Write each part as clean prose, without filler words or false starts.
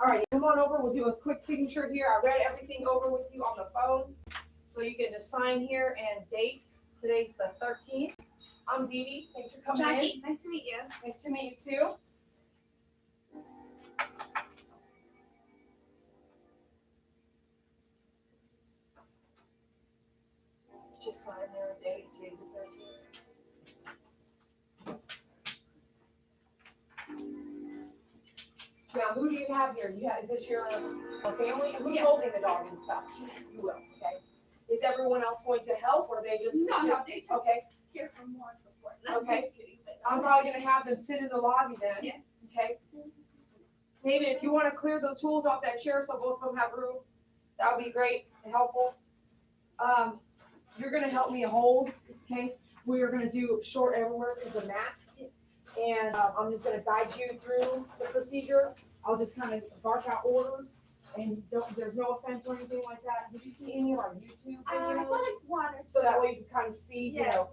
All right, come on over. We'll do a quick signature here. I read everything over with you on the phone. So you can just sign here and date. Today's the 13th. I'm Dee Dee. Thanks for coming Jackie, in. nice to meet you. Nice to meet you too. Just sign there and date. Today's the 13th. Now, who do you have here? Is this your family? Who's holding the dog and stuff? You will, okay. Is everyone else going to help, or they just? No, they just okay. here for more support. Okay. I'm probably going to have them sit in the lobby then. Yeah. Okay. David, if you want to clear the tools off that chair so both of them have room, that would be great and helpful. You're going to help me hold, okay? We are going to do short everywhere because of mats. And I'm just going to guide you through the procedure. I'll just kind of bark out orders. And there's no offense or anything like that. Did you see any of our YouTube videos? I saw like one or two. So that way you can kind of see, Yes. you know,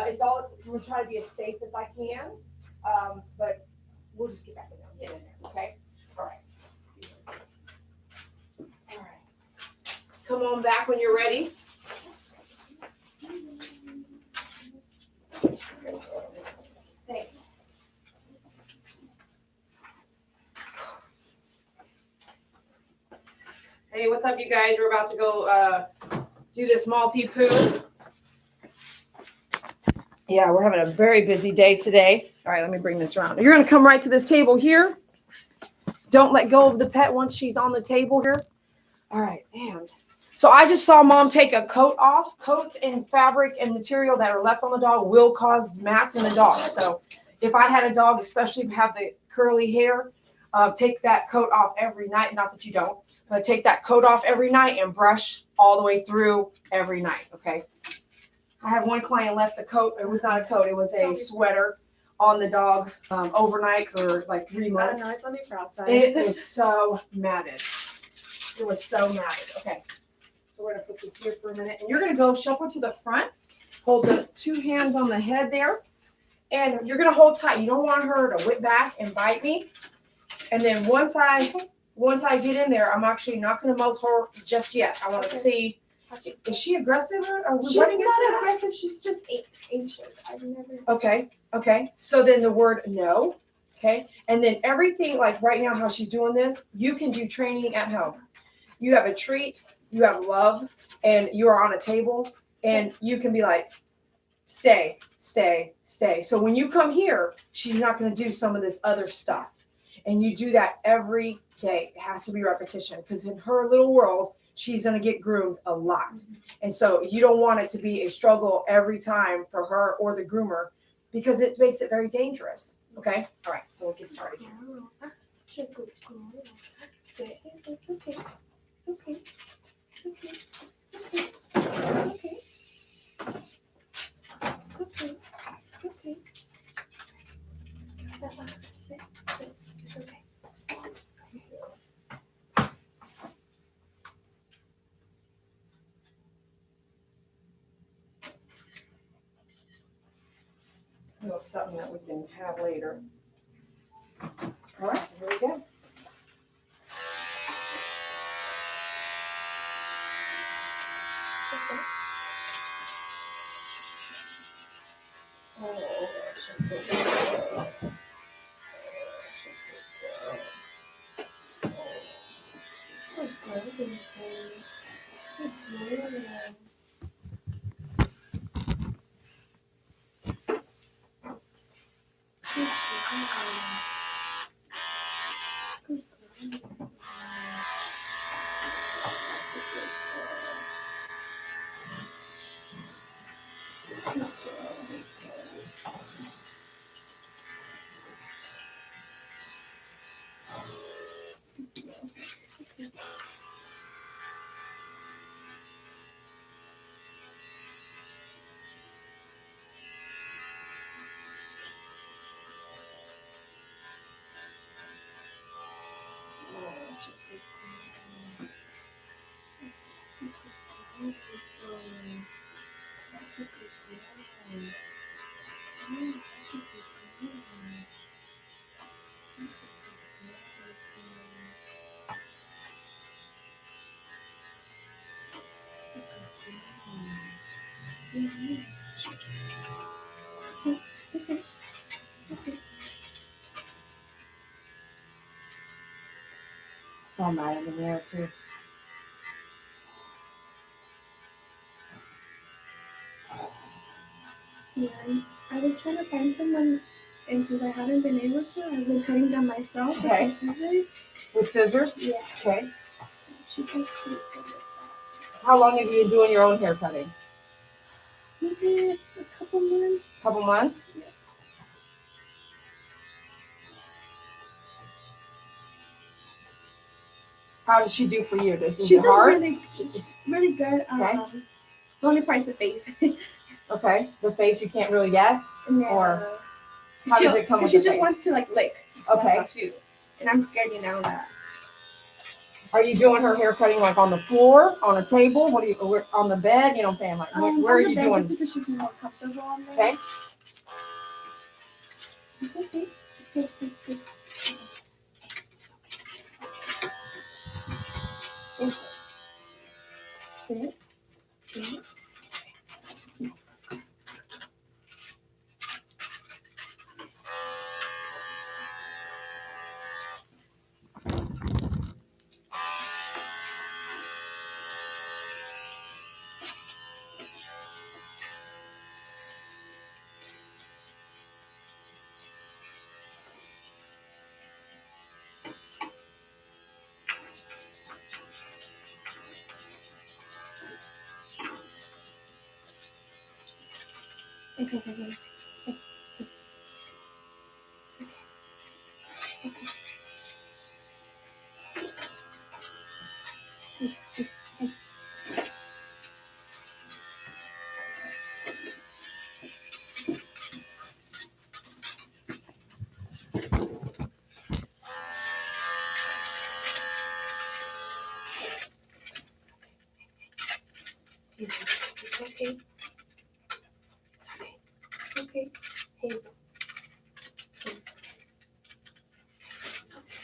it's all, we'll try to be as safe as I can. But we'll just get back to them. Yes. Okay? All right. All right. Come on back when you're ready. Thanks. Hey, what's up, you guys? We're about to go do this maltipoo. Yeah, we're having a very busy day today. All right, let me bring this around. You're going to come right to this table here. Don't let go of the pet once she's on the table here. All right, and so I just saw Mom take a coat off. Coats and fabric and material that are left on the dog will cause mats in the dog. So if I had a dog, especially have the curly hair, take that coat off every night. Not that you don't, but take that coat off every night and brush all the way through every night, okay? I had one client left the coat. It was not a coat. It was a sweater on the dog overnight for like 3 months. No, it's on me for outside. It was so matted. It was so matted. Okay. So we're going to put this here for a minute. And you're going to go shuffle to the front. Hold the 2 hands on the head there. And you're going to hold tight. You don't want her to whip back and bite me. And then once I get in there, I'm actually not going to muzzle her just yet. I want to see. Is she aggressive or are we running into not that? aggressive. She's just anxious. I've never. Okay. So then the word no. Okay. And then everything like right now, how she's doing this, you can do training at home. You have a treat, you have love, and you are on a table, and you can be like, stay. So when you come here, she's not going to do some of this other stuff. And you do that every day. It has to be repetition because in her little world, she's going to get groomed a lot. And so you don't want it to be a struggle every time for her or the groomer because it makes it very dangerous. Okay? All right. So we'll get started here. It's okay. It's okay. It's okay. It's okay. It's okay. It's okay. It's okay. Sit. It's okay. A little something that we can have later. All right, here we go. It's okay. Okay. Oh, mad in the mirror too. Yeah, I was trying to find someone, and since I haven't been able to, I've been cutting them myself Okay. with the scissors. With scissors? Yeah. Okay. She does pretty good with that. How long have you been doing your own hair cutting? Maybe a couple months. Couple months? Yeah. How does she do for you? Is She it does hard? really good. Okay. The only part is the face. Okay. The face you can't really get? Yeah. Or how does it come with She the just face? wants to like lick. Okay. That's how she, and I'm scared, that. Are you doing her hair cutting like on the floor, on a table? What are you, on the bed? You know what I'm saying? Like, where are you doing? Just because she's more comfortable on there. Okay. It's okay. Sit. Sit. Okay. It's okay. It's okay. It's okay. Hazel. It's okay.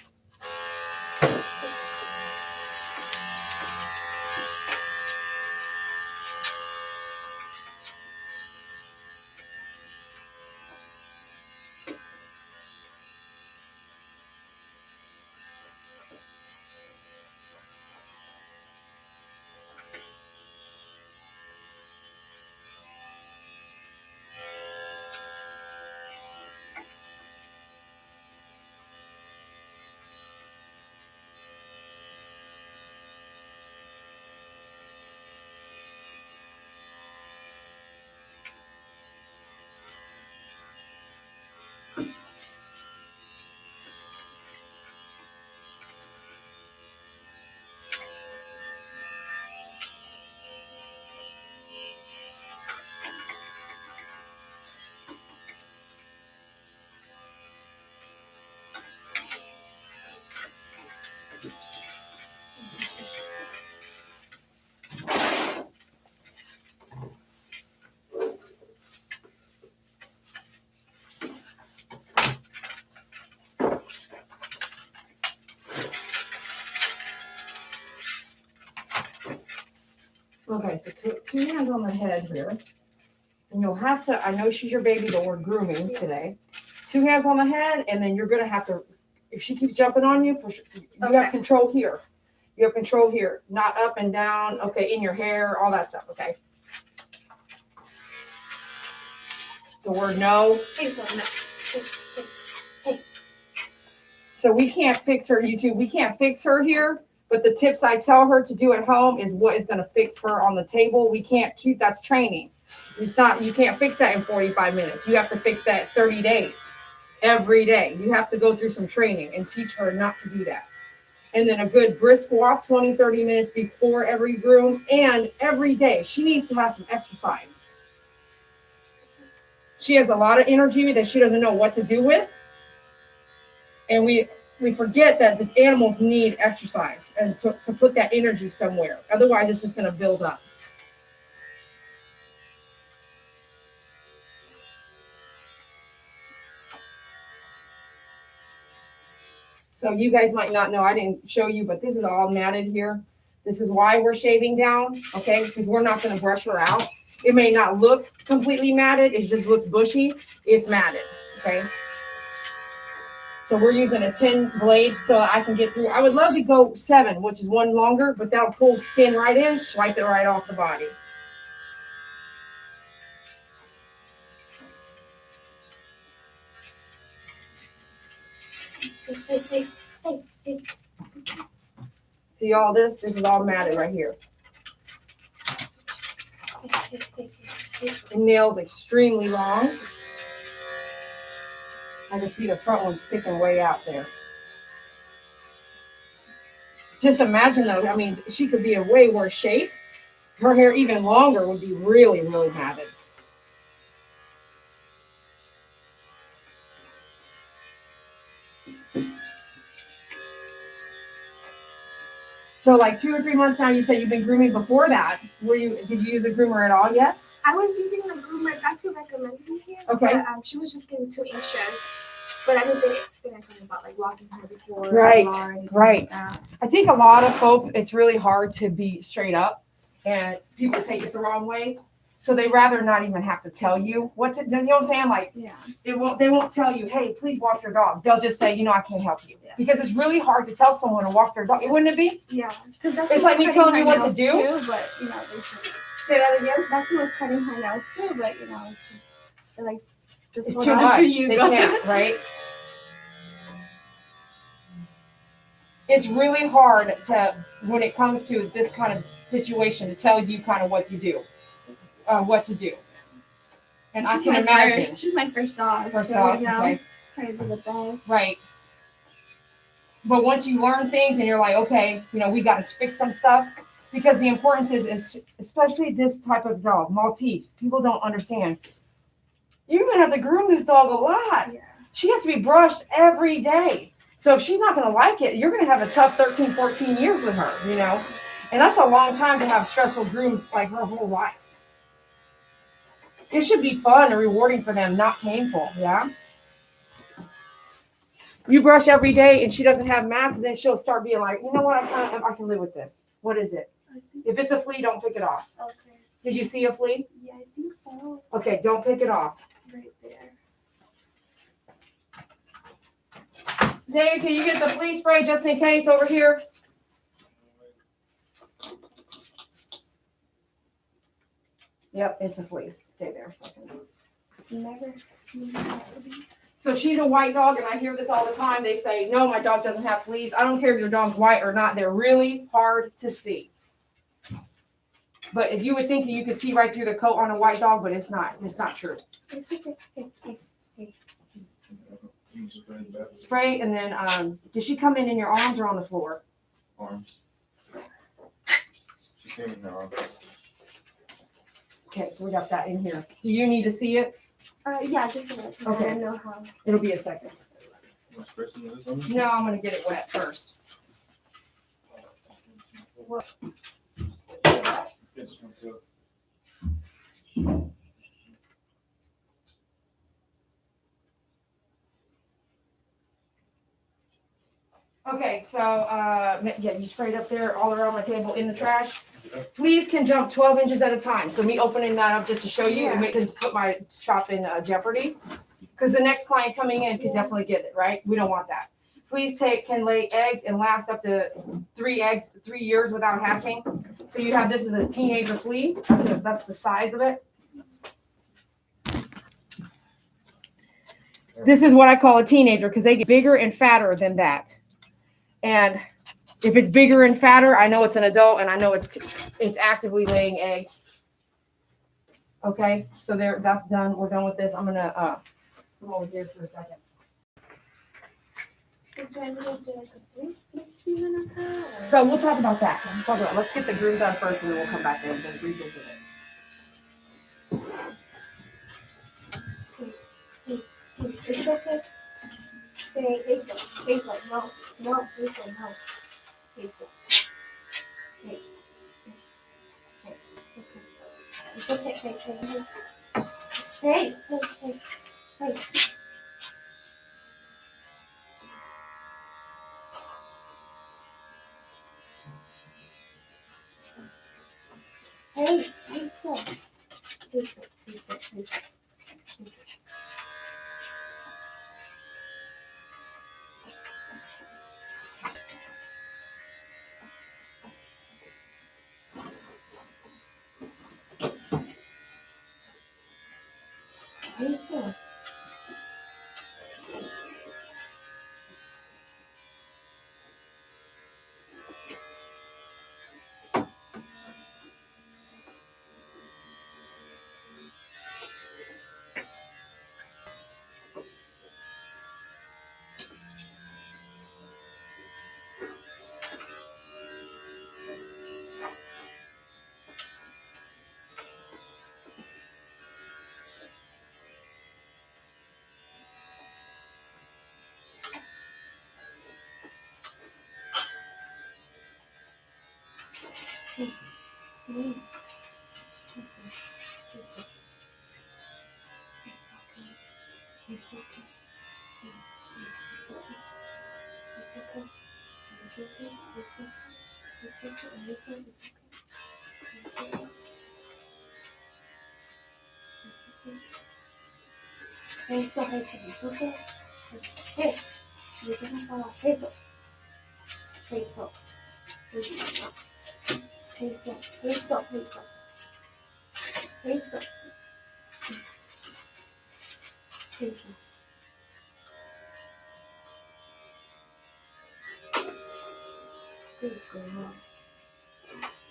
Okay, so two hands on the head here. And you'll have to, I know she's your baby, but we're grooming today. 2 hands on the head, and then you're going to have to, if she keeps jumping on you, you have control here. You have control here, not up and down, okay, in your hair, all that stuff, okay? The word no. Hazel, no. Hey. So we can't fix her, YouTube. We can't fix her here, but the tips I tell her to do at home is what is going to fix her on the table. We can't, that's training. It's not, you can't fix that in 45 minutes. You have to fix that 30 days, every day. You have to go through some training and teach her not to do that. And then a good brisk walk, 20, 30 minutes before every groom, and every day. She needs to have some exercise. She has a lot of energy that she doesn't know what to do with. And we forget that the animals need exercise and to put that energy somewhere. Otherwise, it's just going to build up. So you guys might not know, I didn't show you, but this is all matted here. This is why we're shaving down, okay? Because we're not going to brush her out. It may not look completely matted. It just looks bushy. It's matted, okay? So we're using a 10 blade so I can get through. I would love to go 7, which is one longer, but that'll pull skin right in, swipe it right off the body. Hey. See all this? This is all matted right here. The nail's extremely long. I can see the front one sticking way out there. Just imagine though, I mean, she could be in way worse shape. Her hair even longer would be really, really matted. So like 2 or 3 months now, you said you've been grooming. Before that, did you use a groomer at all yet? I was using a groomer. That's who recommended me here. Okay. But she was just getting too anxious. But I didn't tell me about like walking her before. Right. Like I think a lot of folks, it's really hard to be straight up, and people take it the wrong way. So they rather not even have to tell you what to do. You know what I'm saying? Like, yeah. They won't tell you, hey, please walk your dog. They'll just say, I can't help you. Yeah. Because it's really hard to tell someone to walk their dog. Wouldn't it be? Yeah. It's like me telling you what to do. Too, but they just say that again. That's who was cutting her nails too. But it's just they're like just It's hold too on much. to you. They can't, right? It's really hard when it comes to this kind of situation, to tell you kind of what to do. And I can imagine. She's my first dog. First dog, okay. Trying to do the best. Right. But once you learn things and you're like, okay, we got to fix some stuff, because the importance is, especially this type of dog, Maltese, people don't understand. You're going to have to groom this dog a lot. Yeah. She has to be brushed every day. So if she's not going to like it, you're going to have a tough 13, 14 years with her, And that's a long time to have stressful grooms like her whole life. It should be fun and rewarding for them, not painful, yeah? You brush every day and she doesn't have mats, and then she'll start being like, you know what, I can live with this. What is it? If it's a flea, don't pick it off. Okay. Did you see a flea? Yeah, I think so. Okay, don't pick it off. It's right there. Dave, can you get the flea spray just in case over here? Yep, it's a flea. Stay there a second. Never seen that. So she's a white dog, and I hear this all the time. They say, no, my dog doesn't have fleas. I don't care if your dog's white or not. They're really hard to see. But if you would think that you could see right through the coat on a white dog, but it's not. It's not true. It's okay. Hey. Spray, and then did she come in your arms or on the floor? Arms. She came in her arms. Okay, so we got that in here. Do you need to see it? Yeah, just a minute. Okay. I don't know how. It'll be a second. Want to spray some of this on me? No, I'm going to get it wet first. Yeah, just want to see it. Okay, so yeah, you sprayed up there all around my table in the trash. Fleas can jump 12 inches at a time. So me opening that up just to show you, it can put my shop in jeopardy, because the next client coming in could definitely get it, right? We don't want that. Fleas can lay eggs and last up to 3 years without hatching. So you have this as a teenager flea. That's the size of it. This is what I call a teenager, because they get bigger and fatter than that. And if it's bigger and fatter, I know it's an adult, and I know it's actively laying eggs. Okay, so that's done. We're done with this. I'm gonna come over here for a second. So we'll talk about that. Let's get the groom done first, and then we'll come back and revisit it. It's okay. Say Hazel. No, Hazel, no. Hazel. Hey. It's okay. Hey. Hey, stop. Hey, stop. Hey, stop. Hey, stop. Hey, stop. Hey, stop. Hey, it's okay. Hey, you can have a hey, stop. Hey, stop. Hey, stop. Hey, stop. Hey, stop. Hey, stop. Hey, stop. Hey, stop. Good girl.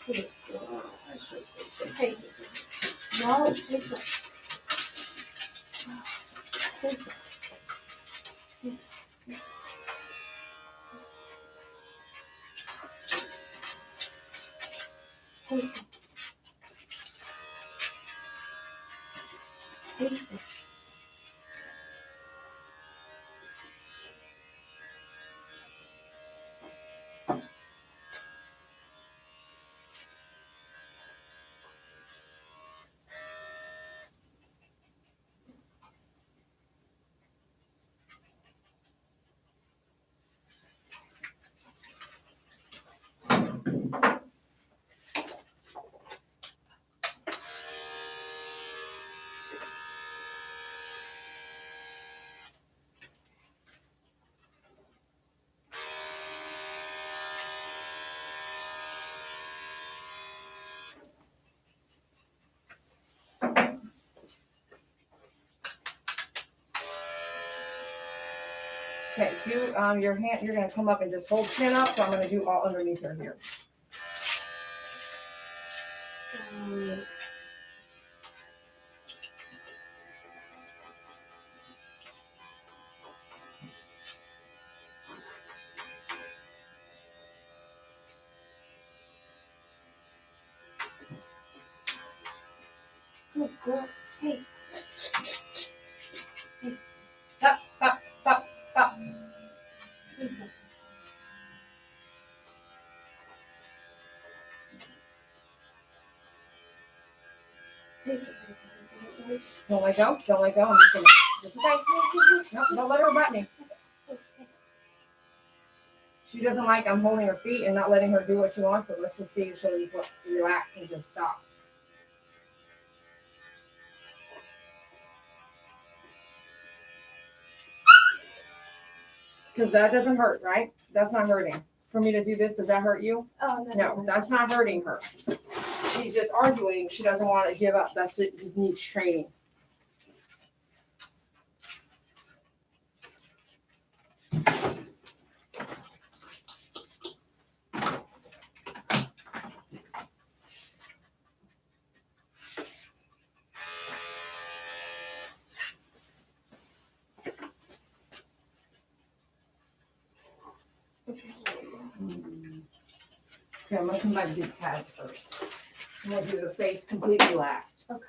Good girl. Hey, no, hey, stop. Hey, stop. Hey, stop. Hey, stop. Okay, do your hand, you're going to come up and just hold chin up, so I'm going to do all underneath her here. Good girl. Hey. Stop, stop, stop, stop. Hey, stop. Hey, stop. Hey, stop. Don't let go, don't let go. I'm just going to, okay. No, don't let her bite me. She doesn't like I'm holding her feet and not letting her do what she wants, so let's just see if she'll just relax and just stop. Because that doesn't hurt, right? That's not hurting. For me to do this, does that hurt you? Oh, No, that's not hurting her. She's just arguing. She doesn't want to give up. That's it. Just needs training. Okay, I'm going to come back and do the pads first. I'm going to do the face completely last. Okay.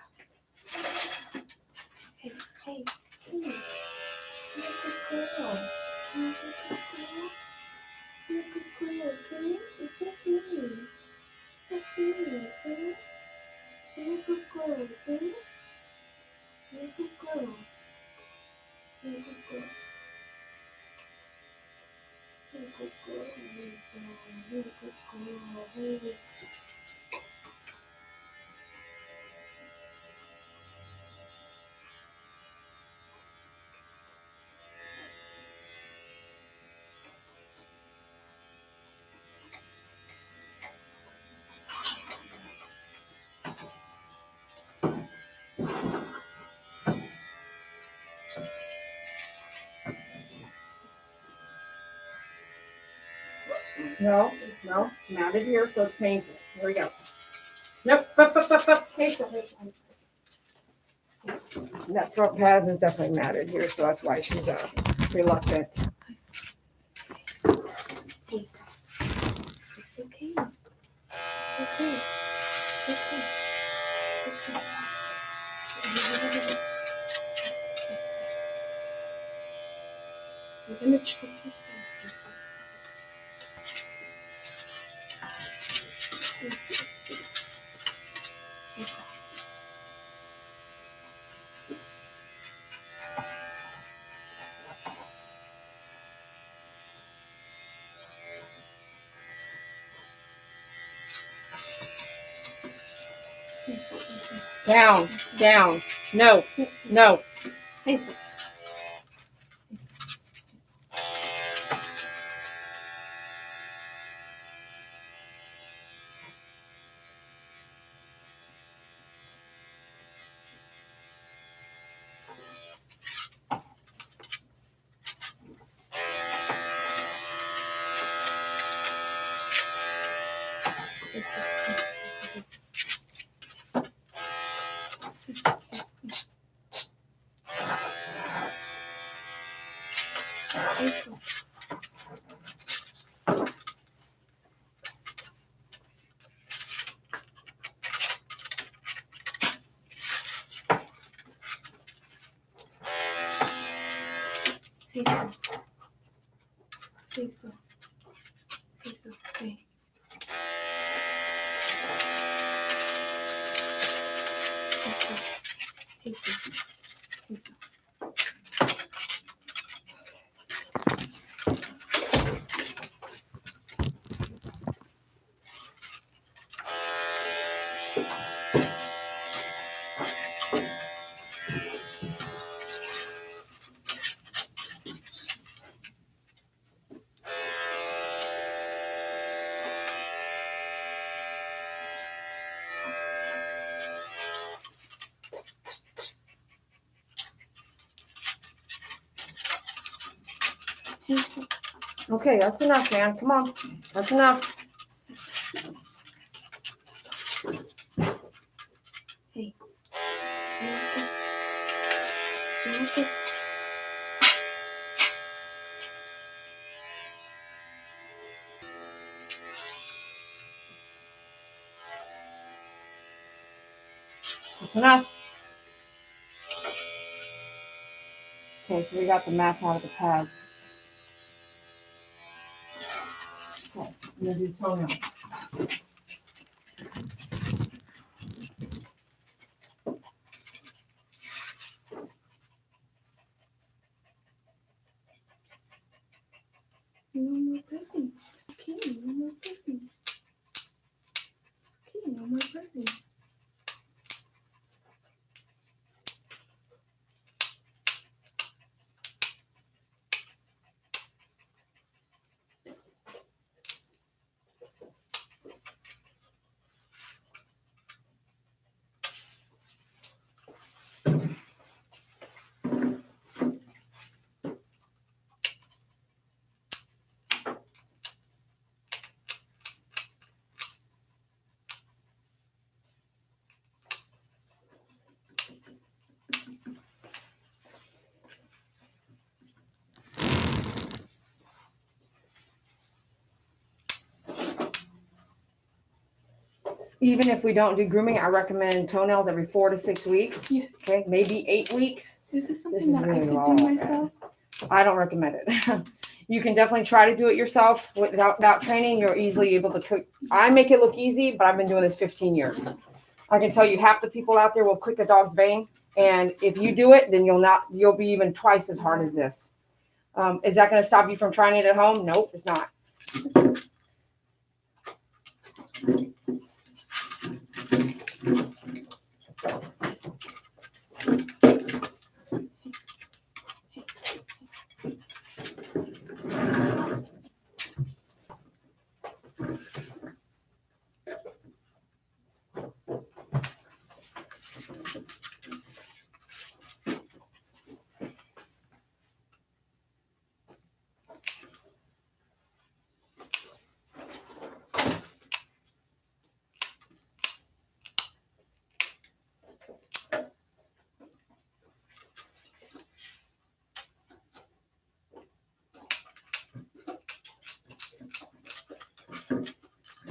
Hey, hey, hey. You're a good girl. You're a good girl. You're a good girl, okay? It's okay. It's okay, okay? You're a good girl, okay? You're a good girl. You're a good girl. You're a good girl. You're a good girl. You're a good girl. Hey. No, it's mounted here, so it's painful. Here we go. Nope, up. Hey, that front pads is definitely matted here, so that's why she's reluctant. Hey, so it's okay. It's okay. It's okay. It's okay. You're gonna choke yourself. Down. No. Hey, so Okay, that's enough, man. Come on. That's enough. Hey. That's enough. Okay, so we got the mat out of the pads. Okay, I'm gonna do toenails. No more pressing. It's okay. No more pressing. Okay, no more pressing. Even if we don't do grooming, I recommend toenails every 4 to 6 weeks. Yes. Okay, maybe 8 weeks. Is this something This is that really I could long, do man. myself? I don't recommend it. You can definitely try to do it yourself without training. You're easily able to cook. I make it look easy, but I've been doing this 15 years. I can tell you half the people out there will click a dog's vein, and if you do it, then you'll be even twice as hard as this. Is that going to stop you from trying it at home? Nope, it's not.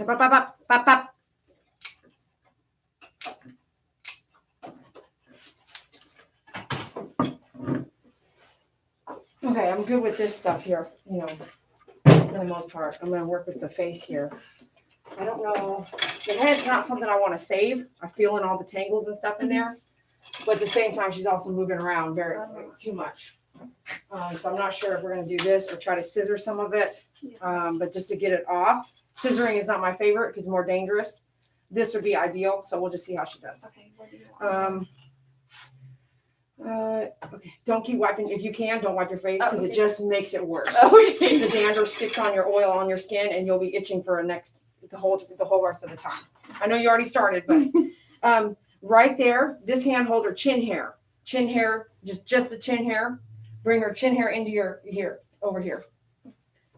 Pop, pop, pop, pop, pop. Okay, I'm good with this stuff here, you know, for the most part. I'm going to work with the face here. I don't know. The head's not something I want to save. I'm feeling all the tangles and stuff in there. But at the same time, she's also moving around too much. So I'm not sure if we're going to do this or try to scissor some of it. But just to get it off. Scissoring is not my favorite because it's more dangerous. This would be ideal. So we'll just see how she does. Okay, what do you want? Okay. Don't keep wiping. If you can, don't wipe your face because it just makes it worse. Okay. The dander sticks on your oil on your skin and you'll be itching for the whole rest of the time. I know you already started, but right there, this hand holder, chin hair, just the chin hair. Bring her chin hair into over here.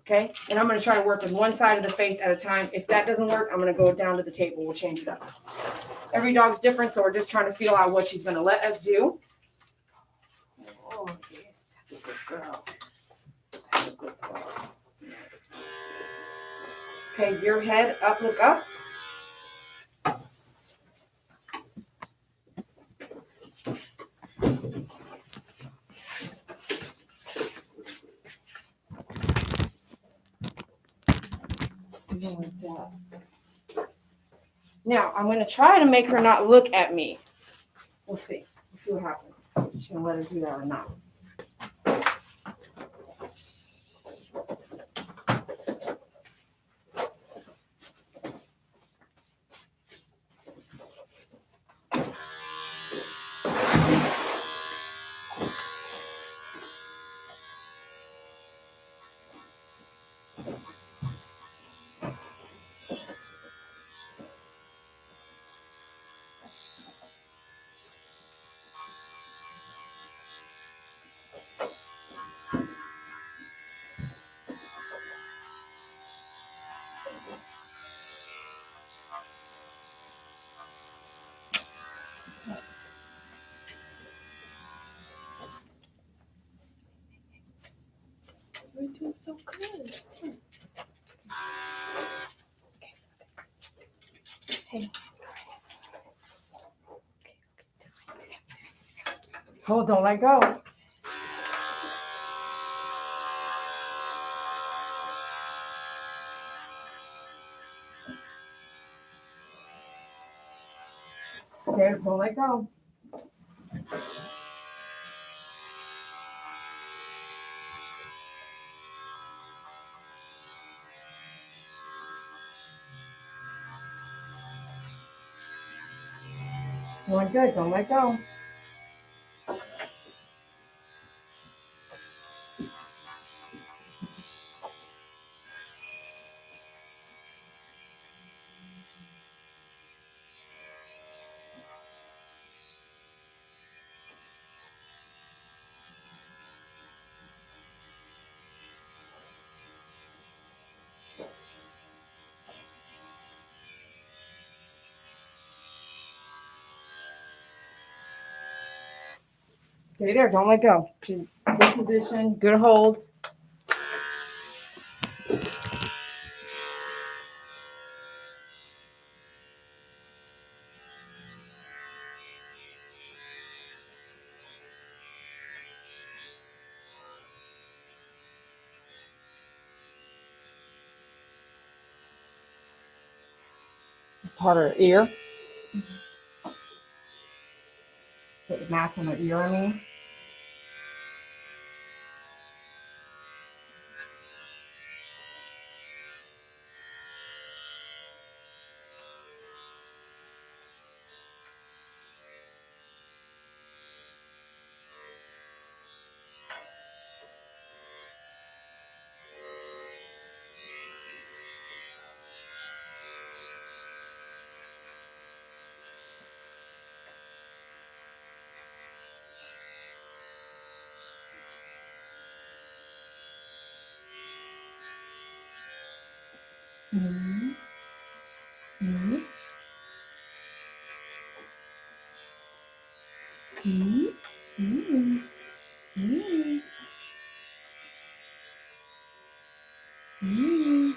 Okay, and I'm going to try to work with one side of the face at a time. If that doesn't work, I'm going to go down to the table. We'll change it up. Every dog's different, so we're just trying to feel out what she's going to let us do. Oh, yeah. That's a good girl. That's a good girl. Okay, your head up, look up. Something like that. Now, I'm going to try to make her not look at me. We'll see. We'll see what happens. She's going to let her do that or not. You're doing so good. Hey. Hold, don't let go. Okay, don't let go. Doing good, don't let go. Stay there, don't let go. Good position, good hold. Part of her ear. Put the mask on her ear, I mean. Mm-hmm. Mm-hmm. Mm-hmm. Mm-hmm. Mm-hmm. Mm-hmm.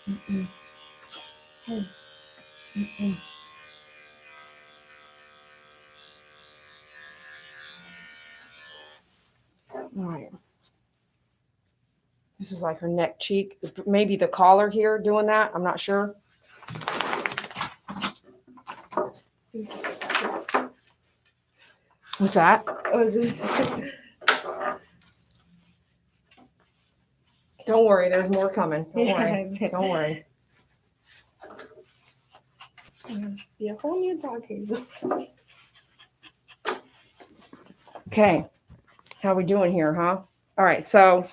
Mm-mm. Hey. Mm-mm. All right. This is like her neck cheek. Maybe the collar here doing that. I'm not sure. What's that? Don't worry, there's more coming. Don't worry. Don't worry. Be a whole new dog, Hazel. Okay. How we doing here, huh? All right, so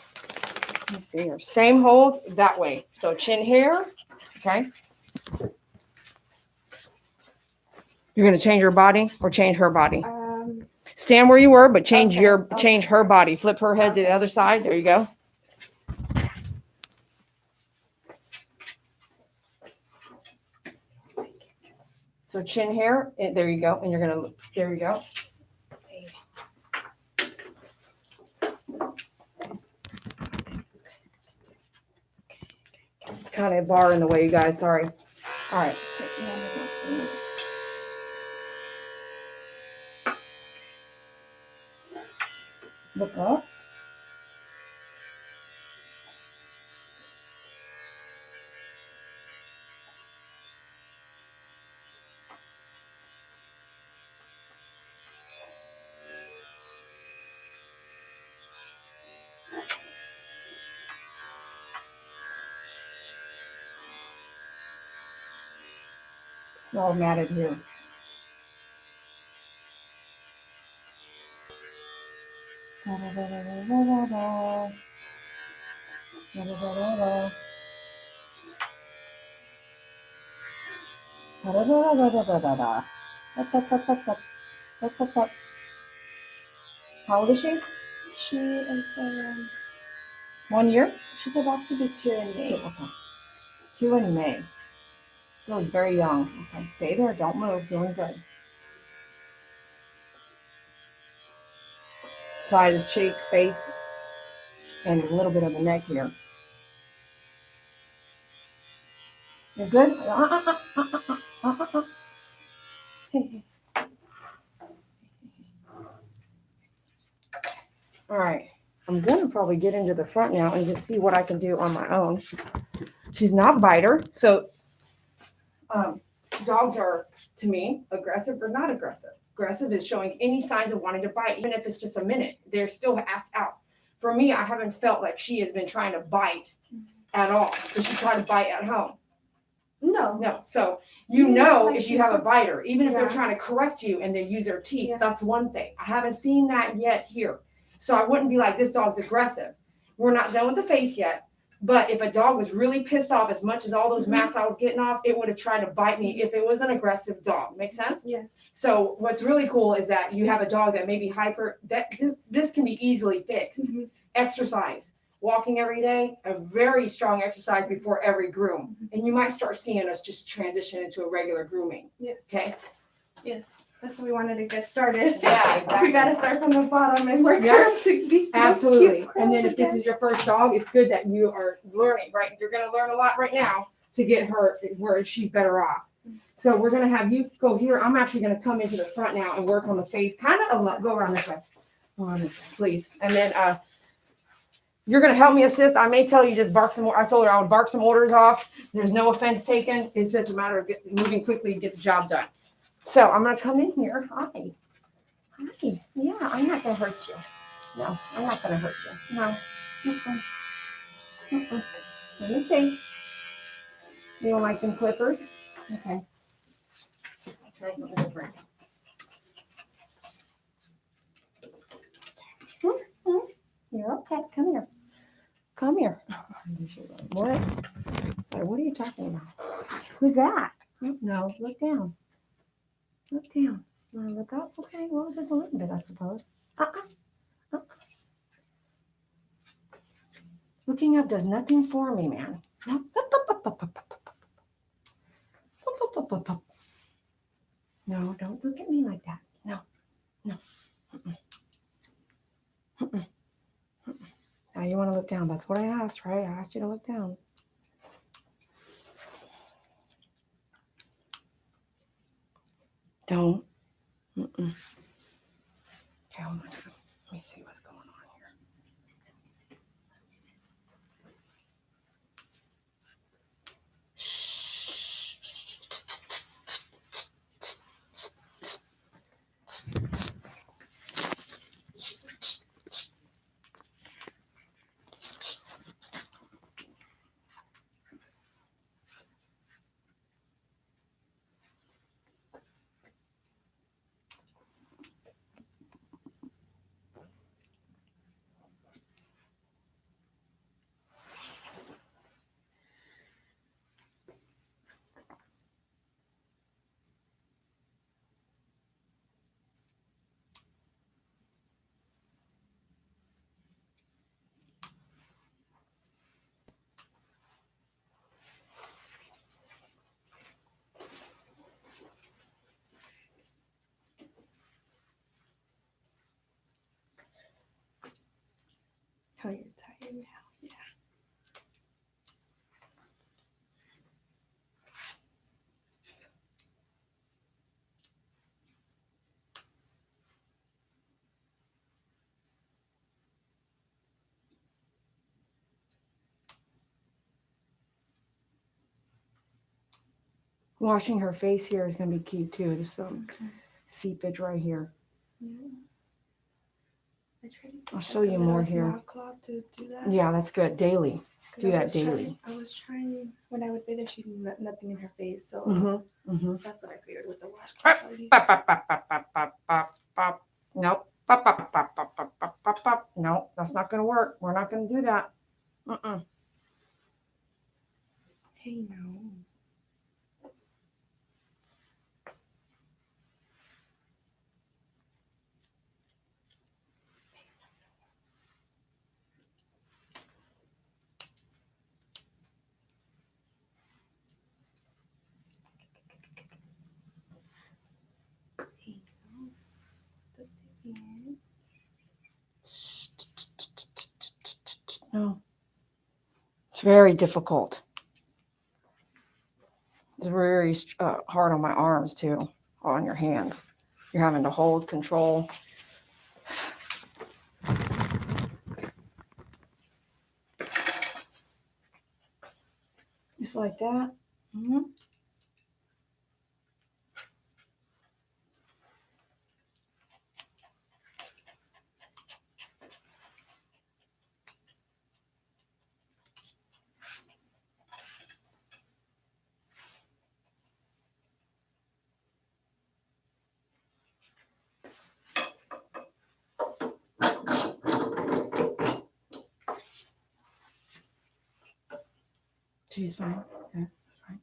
let's see here. Same hold that way. So chin here. Okay. You're gonna change your body or change her body? Stand where you were, but change change her body. Flip her head to the other side. There you go. So chin here, and there you go. And you're gonna, there you go. It's kind of a bar in the way, you guys. Sorry. All right. Look up. It's all matted here. Da, da, da, da, da, da, da. Da, da, da, da, da. Da, da, da, da, da, da, da, da. Da, da, da, da, da. Da, da, da. How old is she? She is 1 year? she's about to be 2 in May. Okay. 2 in May. Still very young. Okay, stay there. Don't move. Doing good. Side of cheek, face, and a little bit of the neck here. You're good? All right. I'm going to probably get into the front now and just see what I can do on my own. She's not a biter. So dogs are, to me, aggressive or not aggressive. Aggressive is showing any signs of wanting to bite, even if it's just a minute. They're still act out. For me, I haven't felt like she has been trying to bite at all. Does she try to bite at home? No. No. So you know if you have a biter, even if they're Yeah. trying to correct you and they use their teeth, Yeah. that's one thing. I haven't seen that yet here. So I wouldn't be like, this dog's aggressive. We're not done with the face yet. But if a dog was really pissed off as much as all those mats I was getting off, it would have tried to bite me if it was an aggressive dog. Make sense? Yeah. So what's really cool is that you have a dog that may be hyper, that this can be easily fixed. Mm-hmm. Exercise. Walking every day, a very strong exercise before every groom. And you might start seeing us just transition into a regular grooming. Yes. Okay? Yes. That's what we wanted to get started. Yeah, exactly. We got to start from the bottom and work Yeah. up to be Absolutely. cute And then girls if this again. is your first dog, it's good that you are learning, right? You're going to learn a lot right now to get her where she's better off. So we're going to have you go here. I'm actually going to come into the front now and work on the face. Kind of go around this way. Go around this way, please. And then you're going to help me assist. I may tell you just bark some more. I told her I would bark some orders off. There's no offense taken. It's just a matter of moving quickly to get the job done. So I'm going to come in here. Hi. Hi. Yeah, I'm not going to hurt you. No, I'm not going to hurt you. No. Let me see. You don't like them clippers? Okay. Try something different. You're okay. Come here. Come here. What? Sorry, what are you talking about? Who's that? No, look down. Look down. Want to look up? Okay, well, just a little bit, I suppose. Looking up does nothing for me, man. No. No, don't look at me like that. No. No. Now you want to look down. That's what I asked, right? I asked you to look down. Don't. Mm-mm. Okay, hold on. Let me see what's going on here. Oh, you're tired now. Yeah. Washing her face here is going to be key too. This seepage right here. Yeah. I tried to I'll show you more here. Cloth to do that. Yeah, that's good. Daily. 'Cause Do I that was daily. I was trying when I would bathe her, she'd nothing in her face, so that's what I figured with the washcloth. I would use. Pop, pop, pop, pop, pop, pop, pop, pop. Nope. Pop, pop, pop, pop, pop, pop, pop, pop. No, that's not going to work. We're not going to do that. Mm-mm. Hey, no. Hey, no. That's it. No. It's very difficult. It's very hard on my arms too, on your hands. You're having to hold control. Just like that. Mm-hmm. She's fine. Okay, that's fine.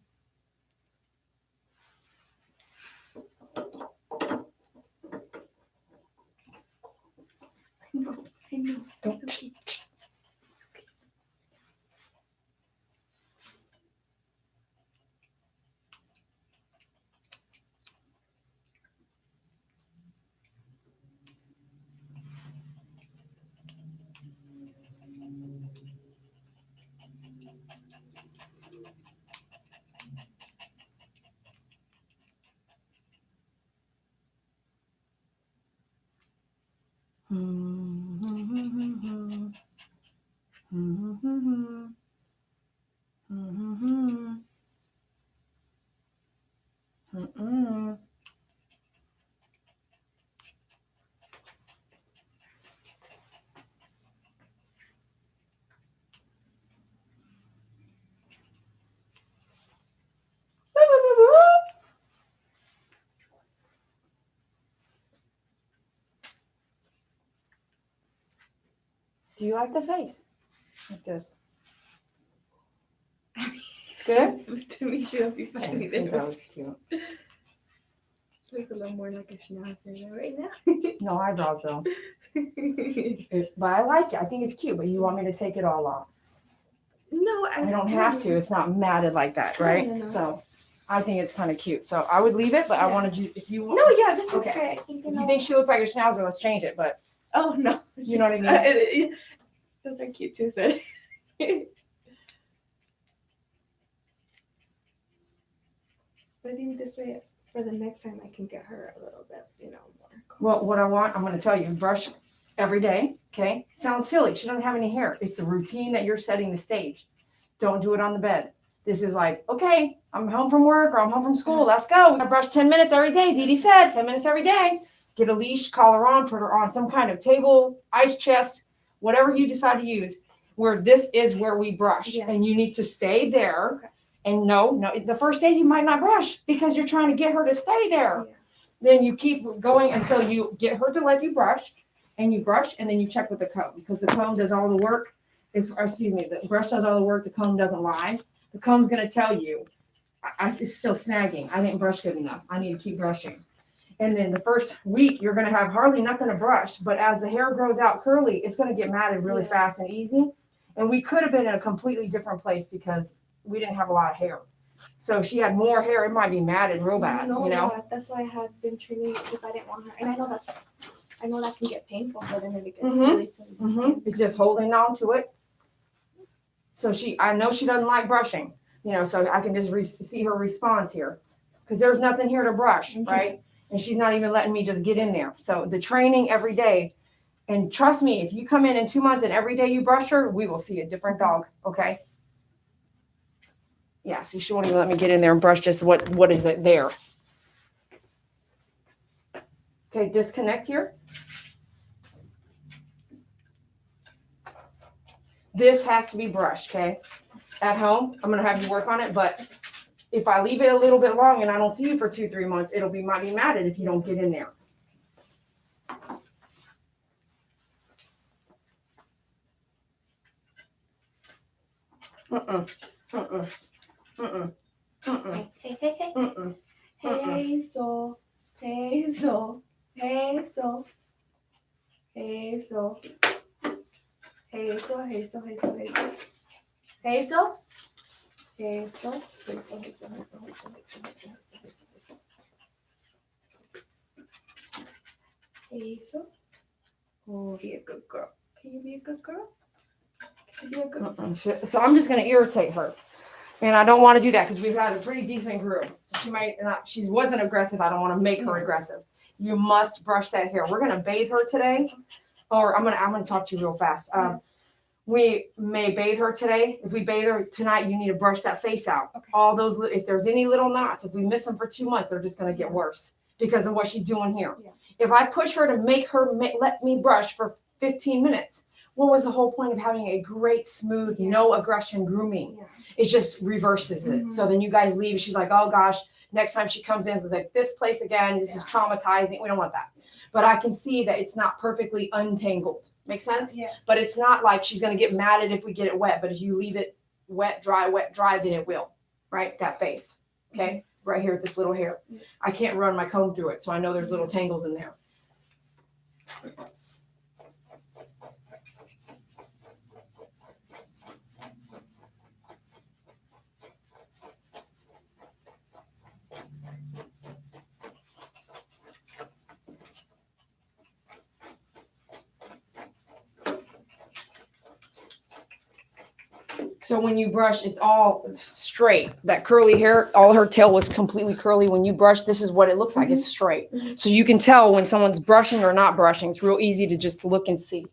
I know. Don't. It's okay. Do you like the face? Like this. It's good? To me, she'll be fine with it. That looks cute. She looks a little more like a schnauzer right now. No eyebrows though. But I like it. I think it's cute, but you want me to take it all off. No, I don't have to. It's not matted like that, right? No. So I think it's kind of cute. So I would leave it, but I Yeah. wanted you, if you No, yeah, this is Okay. great. I think if you think she looks like a schnauzer, let's change it. But Oh no, You know what I mean. Those are cute too. So. But I think this way for the next time I can get her a little bit, more. Well, what I'm going to tell you, brush every day, okay? Sounds silly. She doesn't have any hair. It's the routine that you're setting the stage. Don't do it on the bed. This is like, okay, I'm home from work or I'm home from school. Let's go. We got to brush 10 minutes every day. Dee Dee said 10 minutes every day. Get a leash, collar her on, put her on some kind of table, ice chest, whatever you decide to use, where this is where we brush. Yes. And you need to stay there. Okay. And no, the first day you might not brush because you're trying to get her to stay there. Yeah. Then you keep going until you get her to let you brush, and you brush, and then you check with the comb because the comb does all the work. The brush does all the work. The comb doesn't lie. The comb's going to tell you, it's still snagging. I didn't brush good enough. I need to keep brushing. And then the first week, you're going to have hardly nothing to brush. But as the hair grows out curly, it's going to get matted really fast and easy. And we could have been in a completely different place because we didn't have a lot of hair. So if she had more hair, it might be matted real bad, Yeah, that's why I had been trimming it because I didn't want her. And I know that can get painful, but then it gets really to the skin. It's just holding on to it. So I know she doesn't like brushing, so I can just see her response here because there's nothing here to brush, right? And she's not even letting me just get in there. So the training every day, and trust me, if you come in 2 months and every day you brush her, we will see a different dog, okay? Yeah, see, she won't even let me get in there and brush just what is it there. Okay, disconnect here. This has to be brushed, okay? At home, I'm going to have you work on it, but if I leave it a little bit long and I don't see you for 2-3 months, might be matted if you don't get in there. Hazel. Hazel. Hazel. Hazel. Hazel. Hazel. Hazel. Hazel. Hazel. Hazel. Hazel. Oh, be a good girl. Can you be a good girl? Can you be a good girl? So I'm just going to irritate her. And I don't want to do that because we've had a pretty decent groom. She wasn't aggressive. I don't want to make her aggressive. You must brush that hair. We're going to bathe her today. Or I'm going to talk to you real fast. We may bathe her today. If we bathe her tonight, you need to brush that face out. Okay. All those, if there's any little knots, if we miss them for 2 months, they're just going to get worse because of what she's doing here. Yeah. If I push her to make her let me brush for 15 minutes, what was the whole point of having a great, smooth, no aggression grooming? Yeah. It just reverses it. So then you guys leave. She's like, oh gosh, next time she comes in, it's like this place again. This is traumatizing. We don't want that. But I can see that it's not perfectly untangled. Make sense? Yes. But it's not like she's going to get matted if we get it wet. But if you leave it wet, dry, then it will. Right? That face. Okay? Right here with this little hair. I can't run my comb through it. So I know there's little tangles in there. So when you brush, it's straight. That curly hair, all her tail was completely curly. When you brush, this is what it looks like. It's straight. So you can tell when someone's brushing or not brushing. It's real easy to just look and see.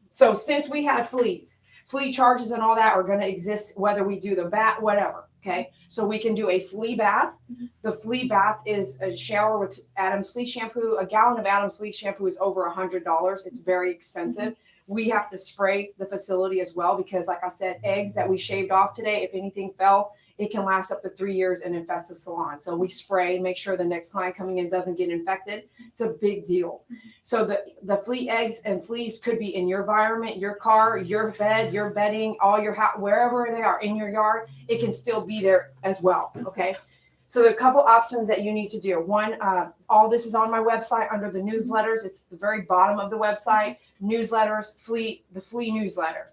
So since we had fleas, flea charges and all that are going to exist whether we do the bath, whatever. Okay. So we can do a flea bath. The flea bath is a shower with Adam's Flea shampoo. A gallon of Adam's Flea shampoo is over $100. It's very expensive. We have to spray the facility as well because, like I said, eggs that we shaved off today, if anything fell, it can last up to 3 years and infest the salon. So we spray, make sure the next client coming in doesn't get infected. It's a big deal. So the flea eggs and fleas could be in your environment, your car, your bed, your bedding, all your house, wherever they are in your yard, it can still be there as well. Okay. So there are a couple options that you need to do. One, all this is on my website under the newsletters. It's the very bottom of the website. Newsletters, the flea newsletter.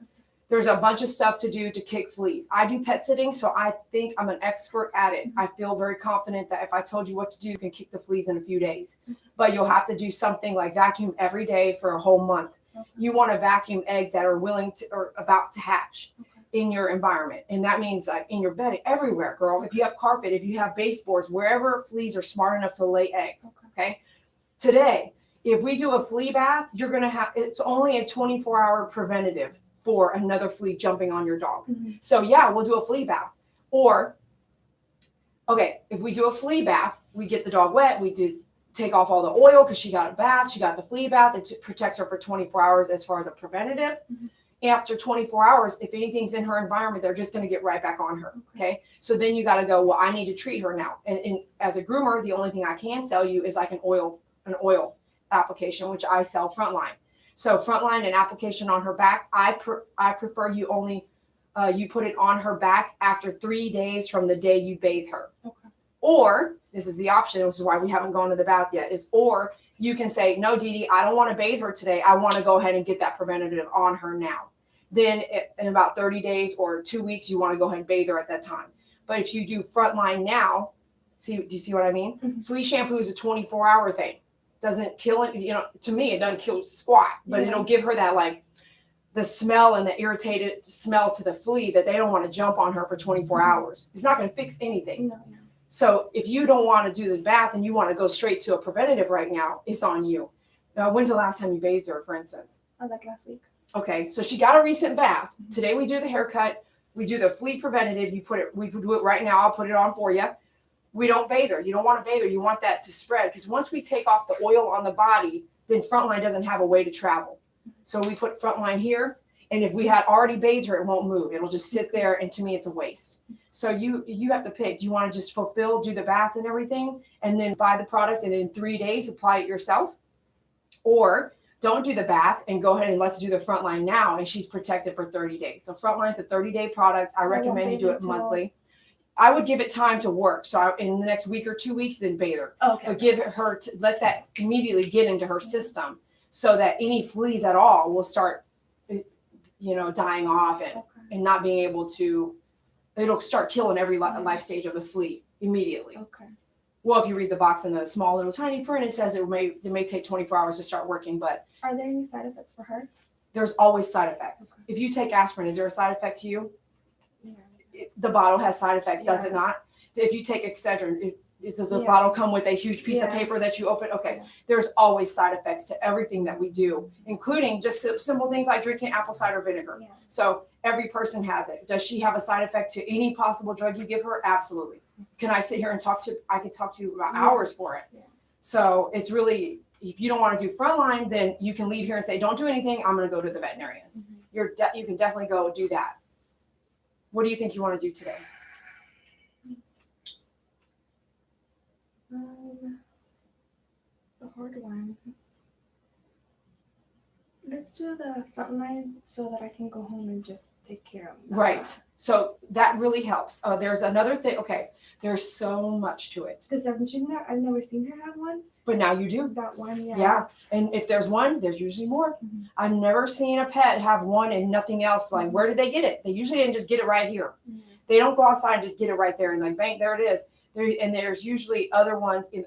There's a bunch of stuff to do to kick fleas. I do pet sitting, so I think I'm an expert at it. I feel very confident that if I told you what to do, you can kick the fleas in a few days. But you'll have to do something like vacuum every day for a whole month. You want to vacuum eggs that are willing to or about to hatch. in your environment. And that means in your bed, everywhere, girl. If you have carpet, if you have baseboards, wherever fleas are smart enough to lay eggs. Okay. Today, if we do a flea bath, you're going to have, it's only a 24-hour preventative for another flea jumping on your dog. So yeah, we'll do a flea bath. Or, okay, if we do a flea bath, we get the dog wet, we take off all the oil because she got a bath, she got the flea bath, it protects her for 24 hours as far as a preventative. After 24 hours, if anything's in her environment, they're just going to get right back on her. Okay. So then you got to go, well, I need to treat her now. And as a groomer, the only thing I can sell you is like an oil application, which I sell Frontline. So Frontline and application on her back, I prefer you only, you put it on her back after 3 days from the day you bathe her. Okay. Or, this is the option, which is why we haven't gone to the bath yet, or you can say, no, Dee Dee, I don't want to bathe her today. I want to go ahead and get that preventative on her now. Then in about 30 days or 2 weeks, you want to go ahead and bathe her at that time. But if you do Frontline now, do you see what I mean? Flea shampoo is a 24-hour thing. Doesn't kill it. To me, it doesn't kill squat, but it'll give her that like the smell and the irritated smell to the flea that they don't want to jump on her for 24 hours. It's not going to fix anything. No. So if you don't want to do the bath and you want to go straight to a preventative right now, it's on you. Now, when's the last time you bathed her, for instance? Like last week. Okay, so she got a recent bath. Today we do the haircut. We do the flea preventative. We do it right now. I'll put it on for you. We don't bathe her. You don't want to bathe her. You want that to spread because once we take off the oil on the body, then Frontline doesn't have a way to travel. So we put Frontline here, and if we had already bathed her, it won't move. It'll just sit there, and to me, it's a waste. So you have to pick. Do you want to just do the bath and everything, and then buy the product, and in 3 days apply it yourself? Or don't do the bath and go ahead and let's do the Frontline now, and she's protected for 30 days. So Frontline's a 30-day product. I recommend you do it monthly. I would give it time to work. So in the next week or 2 weeks, then bathe her. Okay. But give her let that immediately get into her system so that any fleas at all will start, dying off and not being able to. It'll start killing every life stage of the flea immediately. Okay. Well, if you read the box in the small little tiny print, it says it may take 24 hours to start working, but are there any side effects for her? There's always side effects. Okay. If you take aspirin, is there a side effect to you? Yeah. The bottle has side effects, does it not? If you take Excedrin, does the bottle come with a huge piece of paper that you open? Okay. Yeah. There's always side effects to everything that we do, including just simple things like drinking apple cider vinegar. Yeah. So every person has it. Does she have a side effect to any possible drug you give her? Absolutely. Can I sit here and I could talk to you about hours for it. Yeah. So it's really, if you don't want to do Frontline, then you can leave here and say, don't do anything. I'm going to go to the veterinarian. You can definitely go do that. What do you think you want to do today? The hard one. Let's do the Frontline so that I can go home and just take care of that. Right. So that really helps. There's another thing. Okay. There's so much to it. Because I've never seen her have one. But now you do. That one, yeah. Yeah. And if there's one, there's usually more. I've never seen a pet have one and nothing else. Like, where did they get it? They usually didn't just get it right here. They don't go outside and just get it right there and like, bang, there it is. There's usually other ones is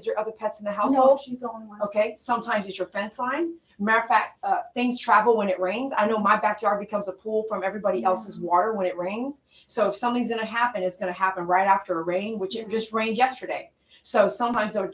there other pets in the household? No, she's the only one. Okay. Sometimes it's your fence line. Matter of fact, things travel when it rains. I know my backyard becomes a pool from everybody else's water when it rains. So if something's going to happen, it's going to happen right after a rain, which it just rained yesterday. So sometimes the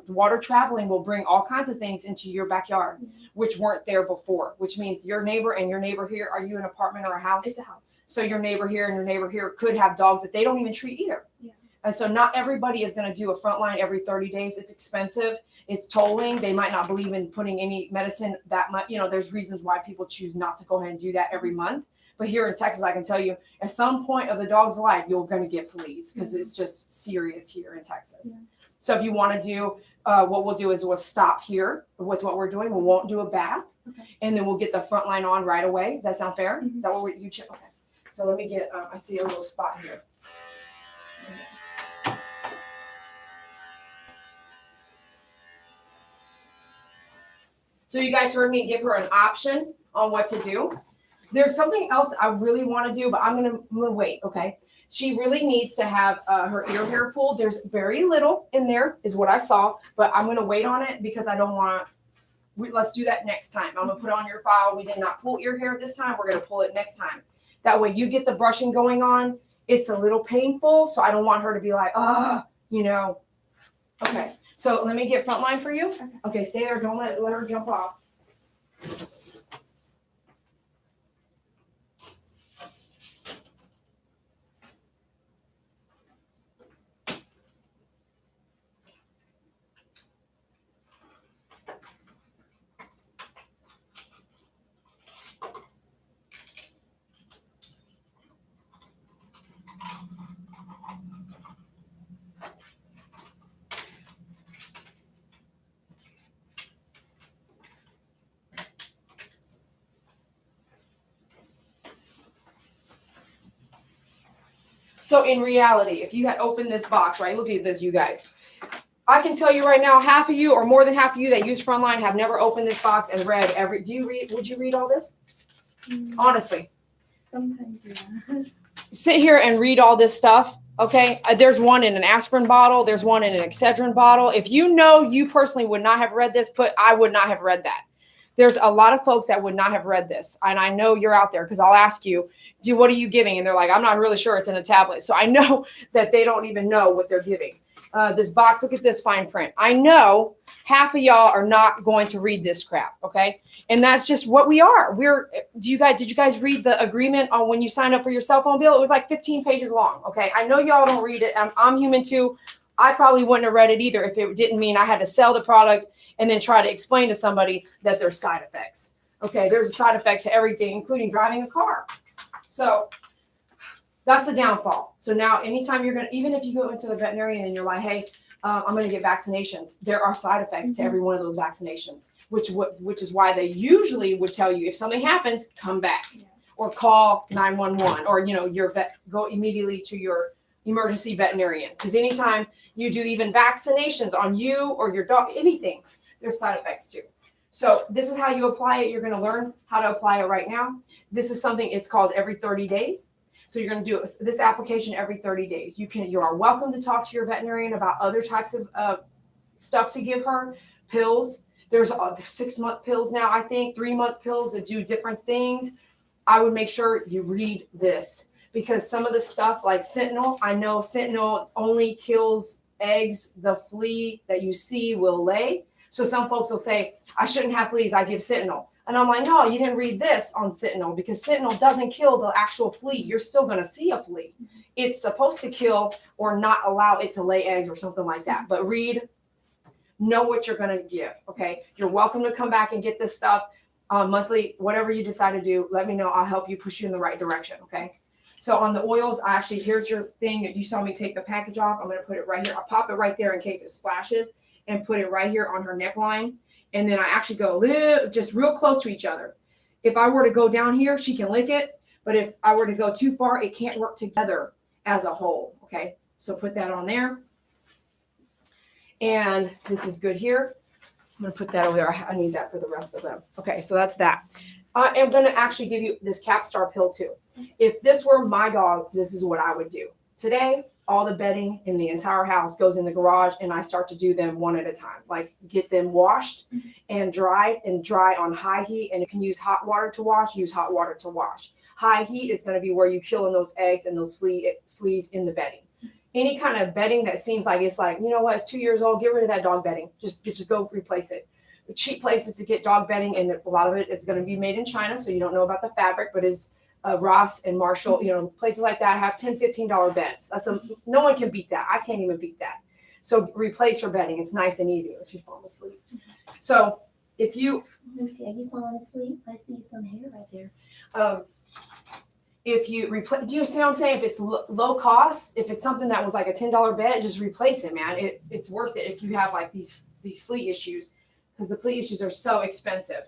water traveling will bring all kinds of things into your backyard, which weren't there before, which means your neighbor and your neighbor here, are you an apartment or a house? It's a house. So your neighbor here and your neighbor here could have dogs that they don't even treat either. Yeah. And so not everybody is going to do a Frontline every 30 days. It's expensive. It's tolling. They might not believe in putting any medicine that much. There's reasons why people choose not to go ahead and do that every month. But here in Texas, I can tell you, at some point of the dog's life, you're going to get fleas because it's just serious here in Texas. Yeah. So if you want to do, what we'll do is we'll stop here with what we're doing. We won't do a bath. Okay. And then we'll get the Frontline on right away. Does that sound fair? Mm-hmm. Is that what you check? Okay. So let me get, I see a little spot here. So you guys heard me give her an option on what to do. There's something else I really want to do, but I'm gonna wait, okay? She really needs to have her ear hair pulled. There's very little in there is what I saw, but I'm gonna wait on it because I don't want to, let's do that next time. I'm gonna put it on your file. We did not pull ear hair this time. We're gonna pull it next time. That way you get the brushing going on. It's a little painful, so I don't want her to be like, you know. Okay, so let me get Frontline for you. Okay, stay there. Don't let her jump off. So in reality, if you had opened this box, right, look at this, you guys. I can tell you right now, half of you or more than half of you that use Frontline have never opened this box and read every, would you read all this? Honestly. Sometimes, yeah. Sit here and read all this stuff, okay? There's one in an aspirin bottle. There's one in an Excedrin bottle. If you know you personally would not have read this, I would not have read that. There's a lot of folks that would not have read this. And I know you're out there because I'll ask you, what are you giving? And they're like, I'm not really sure, it's in a tablet. So I know that they don't even know what they're giving. This box, look at this fine print. I know half of y'all are not going to read this crap, okay? And that's just what we are. Did you guys read the agreement on when you signed up for your cell phone bill? It was like 15 pages long, okay? I know y'all don't read it. I'm human too. I probably wouldn't have read it either if it didn't mean I had to sell the product and then try to explain to somebody that there's side effects. Okay, there's a side effect to everything, including driving a car. So that's the downfall. So now anytime even if you go into the veterinarian and you're like, hey, I'm going to get vaccinations, there are side effects to every one of those vaccinations, which is why they usually would tell you if something happens, come back or call 911 or, your vet, go immediately to your emergency veterinarian. Because anytime you do even vaccinations on you or your dog, anything, there's side effects too. So this is how you apply it. You're going to learn how to apply it right now. This is something, it's called every 30 days. So you're going to do this application every 30 days. You are welcome to talk to your veterinarian about other types of stuff to give her. Pills. There's 6-month pills now, I think, 3-month pills that do different things. I would make sure you read this because some of the stuff like Sentinel, I know Sentinel only kills eggs the flea that you see will lay. So some folks will say, I shouldn't have fleas, I give Sentinel. And I'm like, no, you didn't read this on Sentinel because Sentinel doesn't kill the actual flea. You're still going to see a flea. It's supposed to kill or not allow it to lay eggs or something like that. But know what you're going to give, okay? You're welcome to come back and get this stuff monthly, whatever you decide to do. Let me know. I'll help you push you in the right direction, okay? So on the oils, here's your thing. You saw me take the package off. I'm going to put it right here. I'll pop it right there in case it splashes and put it right here on her neckline. And then I actually go just real close to each other. If I were to go down here, she can lick it. But if I were to go too far, it can't work together as a whole. Okay, so put that on there. And this is good here. I'm going to put that over there. I need that for the rest of them. Okay, so that's that. I am going to actually give you this Capstar pill too. If this were my dog, this is what I would do. Today, all the bedding in the entire house goes in the garage and I start to do them one at a time, like get them washed and dry on high heat. And you can use hot water to wash, use hot water to wash. High heat is going to be where you're killing those eggs and those fleas in the bedding. Any kind of bedding that seems like it's like, you know what, it's 2 years old, get rid of that dog bedding. Just go replace it. The cheap places to get dog bedding, and a lot of it is going to be made in China, so you don't know about the fabric, but is Ross and Marshall, places like that have $10, $15 beds. No one can beat that. I can't even beat that. So replace your bedding. It's nice and easy. She's falling asleep. So if you let me see, I keep falling asleep. I see some hair right there. If you replace, do you see what I'm saying? If it's low cost, if it's something that was like a $10 bed, just replace it, man. It's worth it if you have like these flea issues, because the flea issues are so expensive.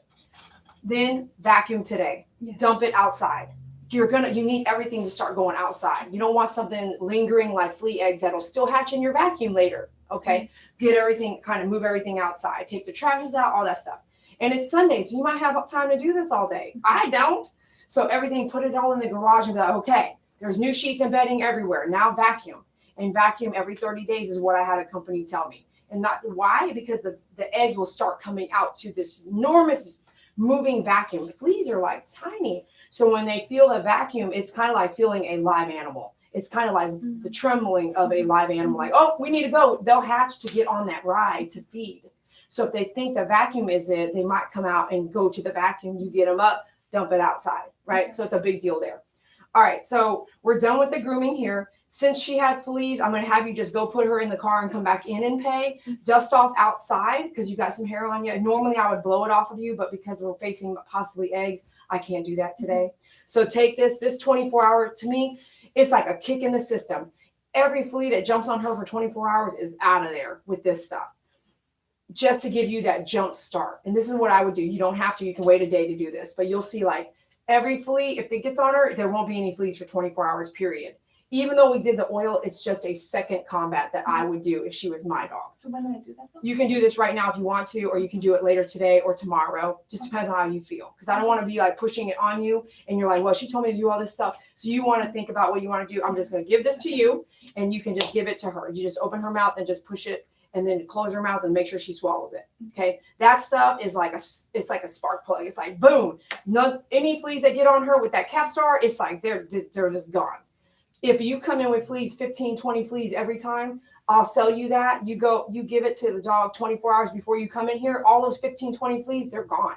Then vacuum today. Yeah. Dump it outside. You need everything to start going outside. You don't want something lingering like flea eggs that'll still hatch in your vacuum later. Okay. Get everything, kind of move everything outside. Take the trashes out, all that stuff. And it's Sunday, so you might have time to do this all day. I don't. So everything, put it all in the garage and be like, okay, there's new sheets and bedding everywhere. Now vacuum. And vacuum every 30 days is what I had a company tell me. And not why? Because the eggs will start coming out to this enormous moving vacuum. Fleas are like tiny. So when they feel the vacuum, it's kind of like feeling a live animal. It's kind of like the trembling of a live animal, like, oh, we need to go. They'll hatch to get on that ride to feed. So if they think the vacuum is it, they might come out and go to the vacuum. You get them up, dump it outside, right? So it's a big deal there. All right, so we're done with the grooming here. Since she had fleas, I'm going to have you just go put her in the car and come back in and pay. Dust off outside because you got some hair on you. Normally, I would blow it off of you, but because we're facing possibly eggs, I can't do that today. So take this 24-hour, to me, it's like a kick in the system. Every flea that jumps on her for 24 hours is out of there with this stuff, just to give you that jump start. And this is what I would do. You don't have to. You can wait a day to do this, but you'll see like every flea, if it gets on her, there won't be any fleas for 24 hours, period. Even though we did the oil, it's just a second combat that I would do if she was my dog. So when do I do that though? You can do this right now if you want to, or you can do it later today or tomorrow. Just depends on how you feel. Because I don't want to be like pushing it on you and you're like, well, she told me to do all this stuff. So you want to think about what you want to do. I'm just going to give this to you and you can just give it to her. You just open her mouth and just push it and then close her mouth and make sure she swallows it. Okay. That stuff is like it's like a spark plug. It's like, boom. Any fleas that get on her with that Capstar, it's like they're just gone. If you come in with fleas, 15, 20 fleas every time, I'll sell you that. You give it to the dog 24 hours before you come in here. All those 15, 20 fleas, they're gone.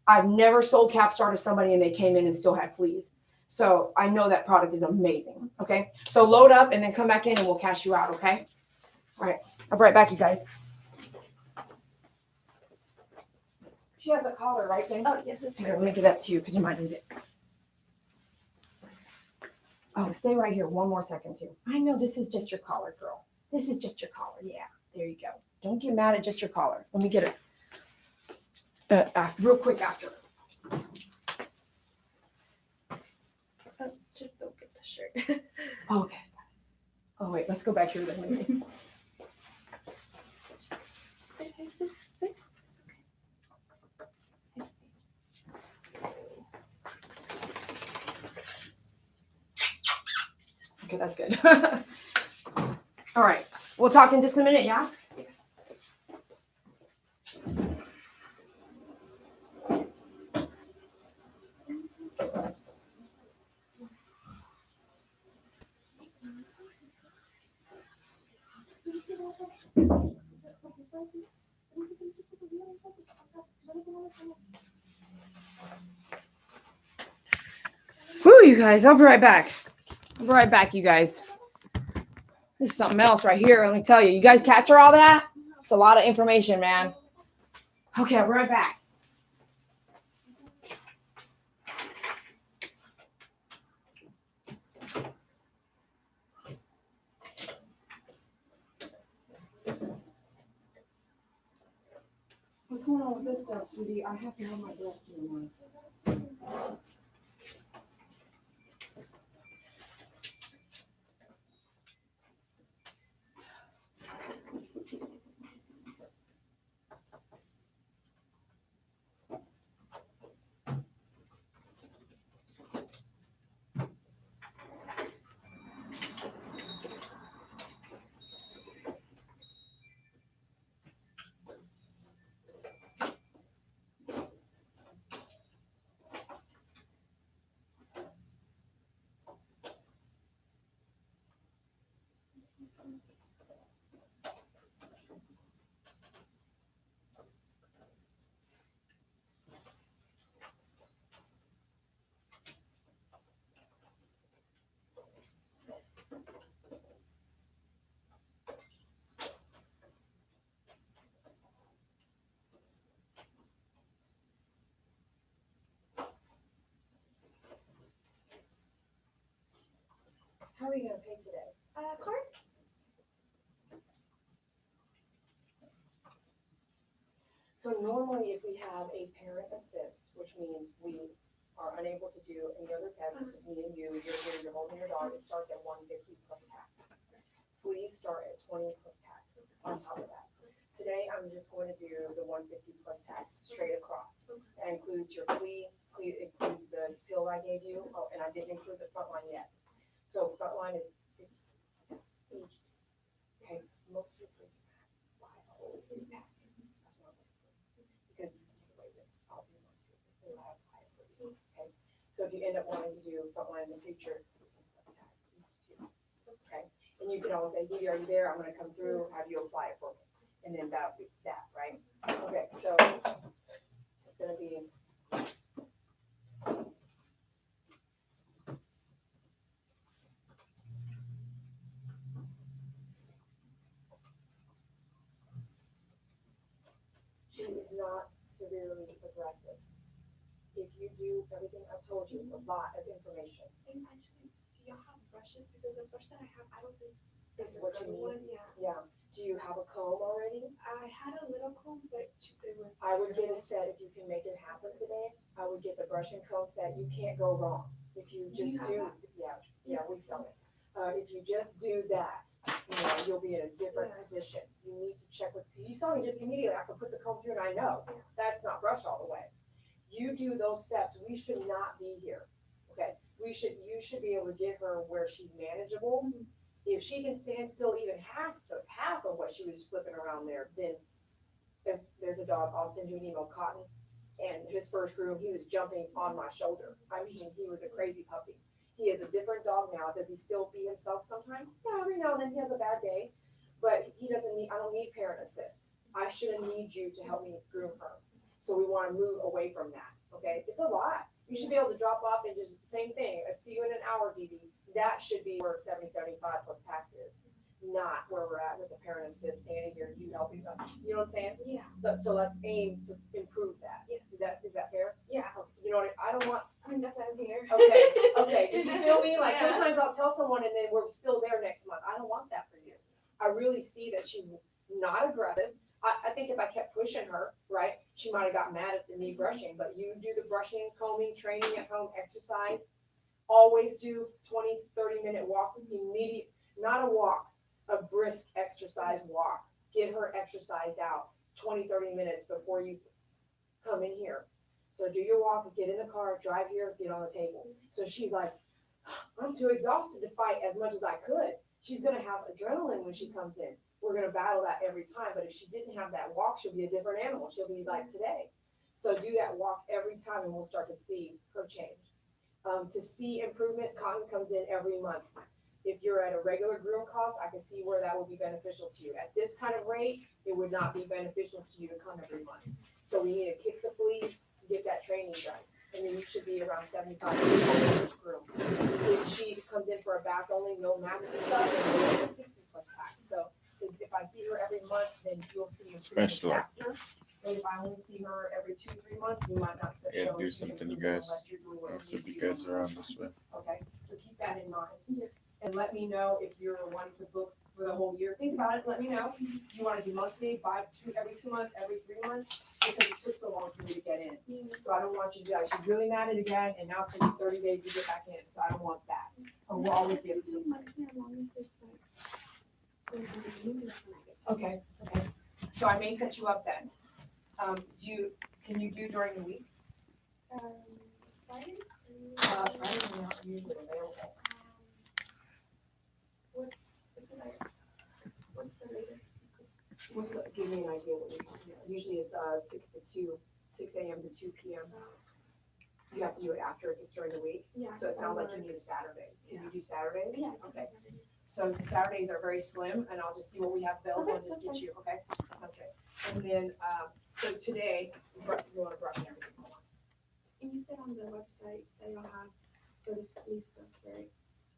I've never sold Capstar to somebody and they came in and still had fleas. So I know that product is amazing. Okay. So load up and then come back in and we'll cash you out. Okay. All right. I'll be right back, you guys. She has a collar, right, Jane? Oh, yes, it's Here, let me give that to you because you might need it. Oh, stay right here 1 more second, too. I know this is just your collar, girl. This is just your collar. Yeah, there you go. Don't get mad at just your collar. Let me get it real quick after. just don't get the shirt. Okay. Oh, wait, let's go back here then. Sit. Okay, that's good. All right. We'll talk in just a minute, yeah? Woo, you guys. I'll be right back. I'll be right back, you guys. This is something else right here. Let me tell you. You guys capture all that? It's a lot of information, man. Okay, I'll be right back. What's going on with this stuff, sweetie? I have to have my breast in. How are you going to pay today? Card? So normally if we have a parent assist, which means we are unable to do any other pets, it's just me and you, you're here, you're holding your dog, it starts at $150 plus tax. Fleas start at $20 plus tax on top of that. Today I'm just going to do the $150 plus tax straight across. That includes your flea, it includes the pill I gave you, oh, and I didn't include the front line yet. So front line is each. Okay, most of the places buy a whole 3 pack. That's what I'm going to do. Because you can wait it. I'll do one too. if you end up wanting to do frontline in the future, okay? And you can always say, Dee, are you there? I'm gonna come through, have you apply it for me. And then that'll be that, right? Okay, so it's gonna be. She is not severely aggressive. If you do everything I've told you, it's a lot of information. And actually, do y'all have brushes? Because the brush that I have, I don't think This is what you need. one. Yeah. Yeah. Do you have a comb already? I had a little comb, but it was. I would get a set if you can make it happen today. I would get the brush and comb set. You can't go wrong. If you Do you just have do, yeah, we sell it. If you just do that, you'll be in a different position. You need to check with, because you saw me just immediately, I could put the comb through and I know that's not brushed all the way. You do those steps, we should not be here, okay? You should be able to get her where she's manageable. If she can stand still even half of what she was flipping around there, then if there's a dog, I'll send you an email, Cotton, and his first groom, he was jumping on my shoulder. I mean, he was a crazy puppy. He is a different dog now. Does he still be himself sometimes? Yeah, every now and then he has a bad day, but he doesn't need, I don't need parent assist. I shouldn't need you to help me groom her. So we want to move away from that, okay? It's a lot. You should be able to drop off and just, same thing, I'd see you in an hour, Dee Dee. That should be where 70-75 plus tax is, not where we're at with the parent assist standing here, you helping them. You know what I'm saying? Yeah. So let's aim to improve that. Yeah. Is that fair? Yeah. You know what, I don't want, I mean, that's why I'm here. okay, you feel me? Like Yeah. sometimes I'll tell someone and then we're still there next month. I don't want that for you. I really see that she's not aggressive. I think if I kept pushing her, right, she might have got mad at me brushing, but you do the brushing, combing, training at home, exercise. Always do 20, 30-minute walk, immediate, not a walk, a brisk exercise walk. Get her exercised out 20, 30 minutes before you come in here. So do your walk, get in the car, drive here, get on the table. So she's like, I'm too exhausted to fight as much as I could. She's gonna have adrenaline when she comes in. We're gonna battle that every time, but if she didn't have that walk, she'll be a different animal. She'll be like today. So do that walk every time and we'll start to see her change. To see improvement, Cotton comes in every month. If you're at a regular groom cost, I can see where that would be beneficial to you. At this kind of rate, it would not be beneficial to you to come every month. So we need to kick the fleas to get that training done. And then you should be around 75 each groom. If she comes in for a back only, no max and stuff, then we're at 60 plus tax. So if I see her every month, then you'll see improvement Special. faster. And if I only see her every 2-3 months, you might not start Yeah, showing. do any something, you improvement guys. unless you're doing whatever I'll flip you you do guys around this way. Okay, so keep that in mind. And let me know if you're wanting to book for the whole year. Think about it, let me know. Do you want to do monthly, every 2 months, every 3 months? Because it took so long for me to get in. So I don't want you to do that. She's really mad at it again, and now it's gonna be 30 days to get back in, so I don't want that. So we'll always be able to. Okay. So I may set you up then. Can you do during the week? Friday? Fridays are not usually available. What's the latest? Give me an idea what we have here. Usually it's 6 a.m. to 2 p.m. You have to do it after it gets during the week. Yeah. So it sounds like you need a Saturday. Can you do Saturday? Yeah. Okay. So Saturdays are very slim, and I'll just see what we have available and just get you, okay? That sounds good. And then, so today, you want to brush and everything. Hold on. And you said on the website that you'll have for the flea stuff, right?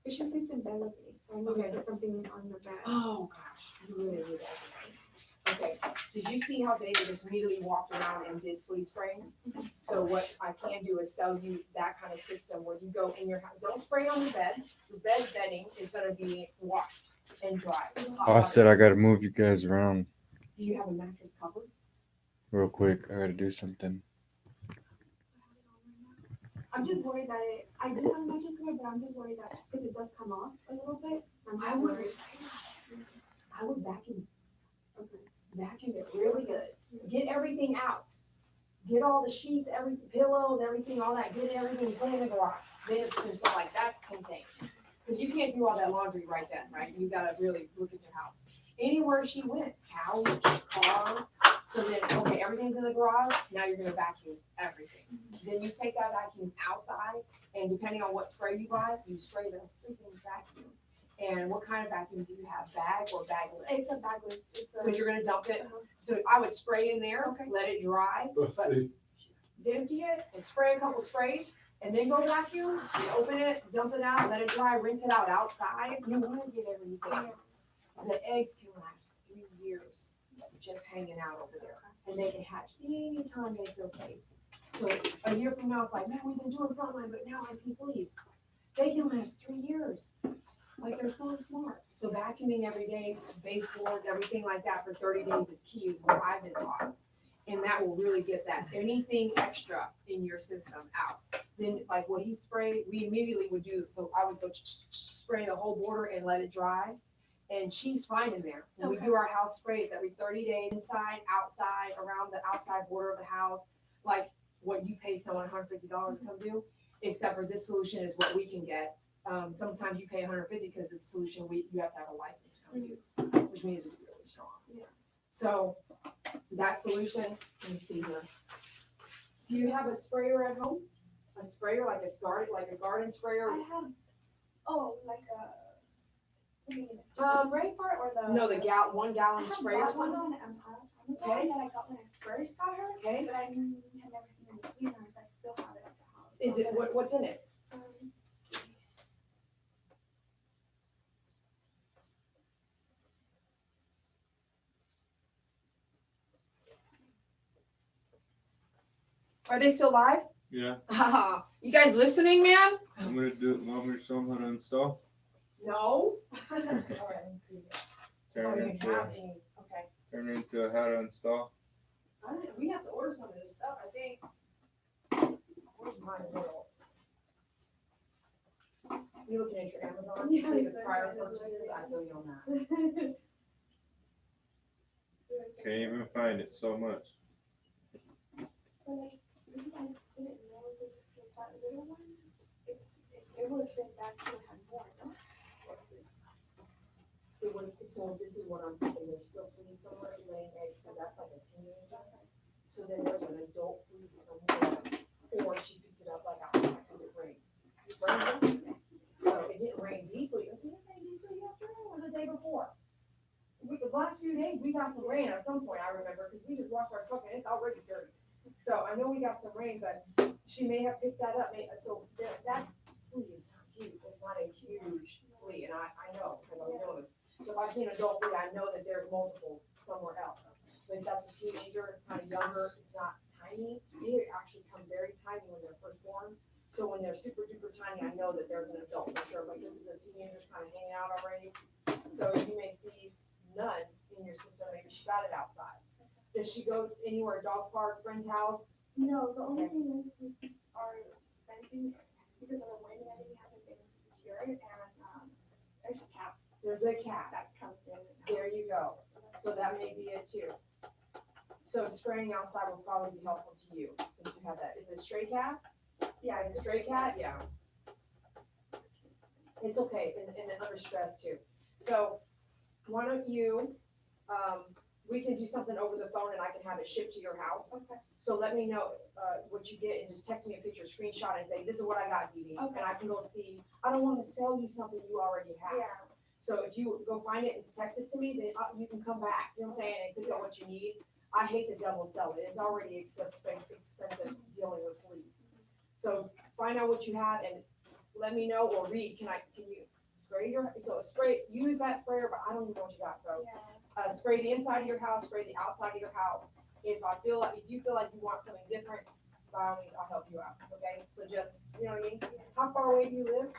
But she sleeps in bed with me, so I need Okay. to put something on the bed. Oh, gosh, you really need that. Okay, did you see how David just immediately walked around and did flea spraying? So what I can do is sell you that kind of system where you go in your house, don't spray on the bed. Your bed bedding is gonna be washed and dry. Oh, I said I gotta move you guys around Do you have a mattress cover? real quick. I gotta do something. I'm just worried that I do have a mattress cover, but I'm just worried that if it does come off a little bit, I I'm would, worried. I would vacuum Okay. it really good. Get everything out. Get all the sheets, pillows, everything, all that. Get everything put in the garage. Then it's like that's contained. Because you can't do all that laundry right then, right? You gotta really look at your house. Anywhere she went, couch, car. So then, okay, everything's in the garage. Now you're gonna vacuum everything. Then you take that vacuum outside, and depending on what spray you buy, you spray the freaking vacuum. And what kind of vacuum do you have? Bag or bagless? It's a bagless. It's a, So you're gonna dump it. uh-huh. So I would spray in there, Okay. let it dry, Let's but see. empty it and spray a couple sprays, and then go vacuum. You open it, dump it out, let it dry, rinse it out outside. You want to get everything. The eggs can last 3 years just hanging out over there, and they can hatch anytime they feel safe. So a year from now, it's like, man, we've been doing frontline, but now I see fleas. They can last 3 years. Like, they're so smart. So vacuuming every day, baseboards, everything like that for 30 days is key, is what I've been taught. And that will really get that anything extra in your system out. Then, like what he sprayed, we immediately would do, I would go spray the whole border and let it dry. And she's fine in there. When we do our house sprays every 30 days, inside, outside, around the outside border of the house, like what you pay someone $150 to come do, except for this solution is what we can get. Sometimes you pay $150 because it's a solution you have to have a license to come use, which means it's really strong. Yeah. So that solution, let me see here. Do you have a sprayer at home? A sprayer like a garden sprayer? I have. Oh, like a. What do you mean? Spray part or the? No, the 1 gallon I have sprayer. bought one on Empire. Okay. That I got when I first got her. Okay. But I had never seen any cleaners. I still have it at the house. Is it what's in it? Are they still live? Yeah. You guys listening, man? I'm gonna do it. Want me to show them how to install? No. All right. Let me see here. Oh, Turn you it have into, any? Okay. turn it into how to install. I don't know. We have to order some of this stuff, I think. Where's mine? You looking at your Amazon? Yeah, See the it's prior right. purchases? I feel you on that. Can't even find it so much. It would have been back to had more, no? So this is what I'm thinking. There's still fleas somewhere laying eggs, because that's like a teenager. So then there's an adult flea somewhere, or she picked it up like outside because it rained. It rained yesterday. So it didn't rain deeply. It didn't rain deeply yesterday or the day before. The last few days, we got some rain at some point, I remember, because we just washed our truck and it's already dirty. So I know we got some rain, but she may have picked that up. So that flea is not huge. It's not a huge flea, and I know because I'm doing this. So if I see an adult flea, I know that there's multiples somewhere else. But if that's a teenager, kind of younger, it's not tiny. They actually come very tiny when they're first born. So when they're super duper tiny, I know that there's an adult for sure. Like this is a teenager kind of hanging out already. So you may see none in your system. Maybe she got it outside. Does she go anywhere, dog park, friend's house? No, the only thing is we are fencing because of the wind and everything hasn't been secured, and there's a cat There's a cat. that comes in. There you go. So that may be it too. So spraying outside will probably be helpful to you since you have that. Is it a stray cat? Yeah, It's a stray cat? Yeah. It's okay, and under stress too. So why don't you, we can do something over the phone and I can have it shipped to your house. Okay. So let me know what you get and just text me a picture, screenshot, and say, this is what I got, Dee Dee. Okay. And I can go see. I don't want to sell you something you already have. Yeah. So if you go find it and text it to me, then you can come back, you know what I'm saying, and pick up what you need. I hate to double sell it. It's already expensive dealing with fleas. So find out what you have and let me know or read. Can you spray use that sprayer, but I don't even know what you got. So Yeah. spray the inside of your house, spray the outside of your house. If you feel like you want something different, by all means, I'll help you out. Okay? So just, you know what I mean? How far away do you live?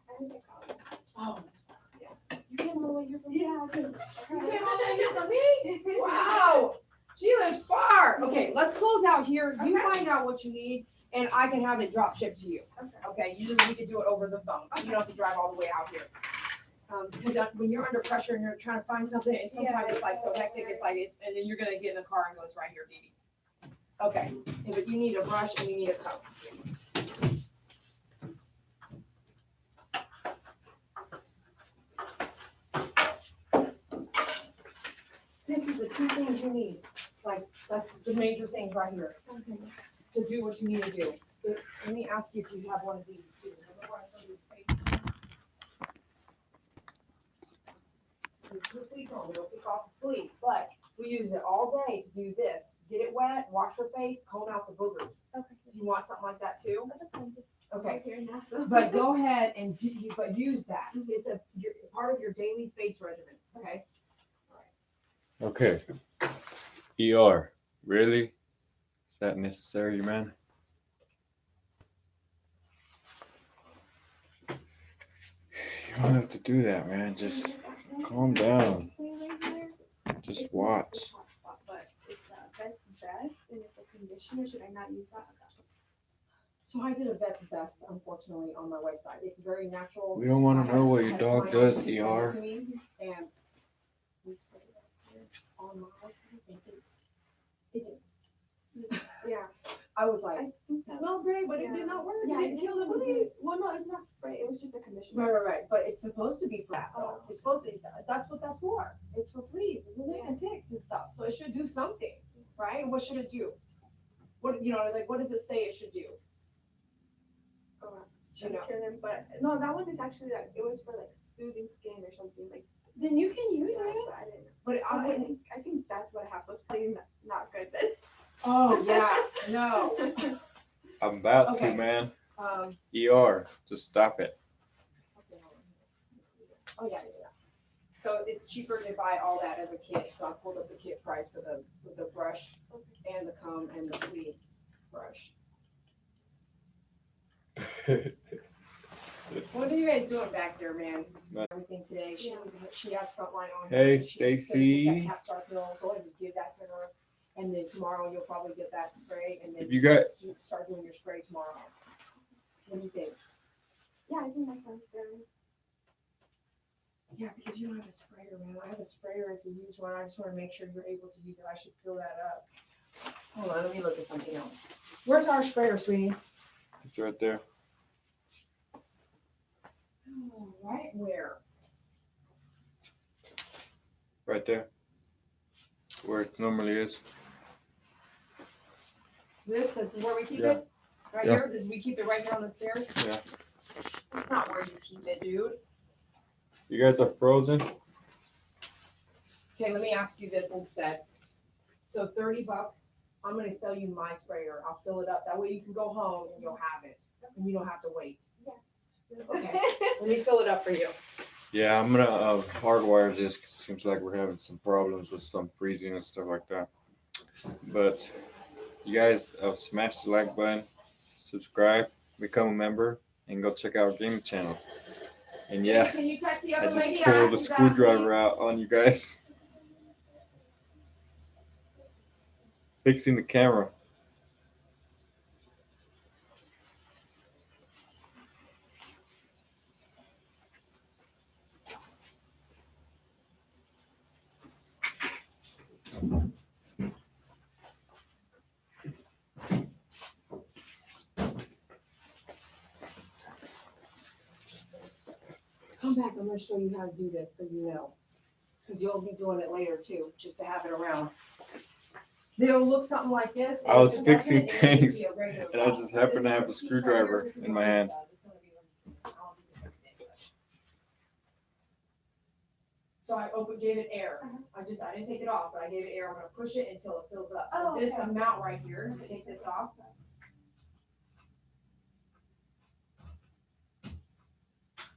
I think I got it. Oh, that's far. Yeah. You came all the way here from me? Yeah, I think. You came all the way here from me? Wow. She lives far. Okay, let's close out here. You find out what you need, and I can have it drop shipped to you. Okay, you just need to do it over the phone. You don't have to drive all the way out here. Because when you're under pressure and you're trying to find something, sometimes it's like so hectic. It's like and then you're gonna get in the car and go, it's right here, Dee Dee. Okay, but you need a brush and you need a comb. This is the two things you need. Like, that's the major things right here Okay. to do what you need to do. But let me ask you if you have one of these too. Remember when I showed you the face? This is a flea comb. It'll pick off the flea, but we use it all day to do this. Get it wet, wash your face, comb out the boogers. Okay. Do you want something like that too? But that's fine. Okay. Here now, so. But go ahead and but use that. It's part of your daily face regimen. Okay. Okay. ER. Really? Is that necessary, man? You don't have to do that, man. Just calm down. Just watch. But it's Vet's Best and it's a conditioner. Should I not use that? So I did a vet's best, unfortunately, on my website. It's very natural. We don't want to know what your I had a dog client does, who sent it ER. to me, and we sprayed it up here on my website, and it did. Yeah. I was like, I think it smells great, but it Yeah. did not work. Yeah, It didn't kill the really. flea. Well, no, it's not spray. It was just a conditioner. Right. But it's supposed to be for that, though. Oh. It's supposed to. That's what that's for. It's for fleas, isn't it? Yeah. And ticks and stuff. So it should do something, right? And what should it do? What like? What does it say it should do? Oh, Do you know? kill them, but no, that one is actually like it was for like soothing skin or something like. Then you can use Yeah, it. but I didn't know. But But I wouldn't. I think that's what I have. So it's probably not good then. Oh yeah, no. I'm about Okay. to, man. Um, ER. Just stop it. okay, hold on. Oh yeah. So it's cheaper to buy all that as a kit. So I pulled up the kit price for the brush and the comb and the flea brush. What are you guys doing back there, man? Nothing. Everything today. Yeah. She has Frontline on. Hey, and she says Stacy. that Capstar pill. Go ahead and just give that to her. And then tomorrow you'll probably get that spray. And then If you got- start doing your spray tomorrow. What do you think? Yeah, I think that sounds good. Yeah, because you don't have a sprayer, man. I have a sprayer. It's a used one. I just want to make sure you're able to use it. I should fill that up. Hold on, let me look at something else. Where's our sprayer, sweetie? It's right there. Oh, right where? Right there. Where it normally is. This is where we keep Yeah. it? Right Yeah. here? We keep it right here on the stairs? Yeah. That's not where you keep it, dude. You guys are frozen? Okay, let me ask you this instead. So $30, I'm gonna sell you my sprayer. I'll fill it up. That way you can go home and you'll have it. And you don't have to wait. Okay. Let me fill it up for you. Yeah, I'm gonna hardwire this 'cause it seems like we're having some problems with some freezing and stuff like that. But you guys smash the like button, subscribe, become a member, and go check out our gaming channel. And yeah, Can you text the I other just lady? pulled the Ask that, screwdriver out on you guys. Fixing the camera. Come back, I'm gonna show you how to do this so you know. Because you'll be doing it later too, just to have it around. It'll look something like this. I was and fixing it's nothing, and things, it'll be a regular and I box. just happened to This have one a is keeps right screwdriver here. This is in what my it hand. does. It's gonna be like- I'll do this every day, but- So I gave it air. I didn't take it off, but I gave it air. I'm gonna push it until it fills up. So Oh, this okay. amount right here, take this off.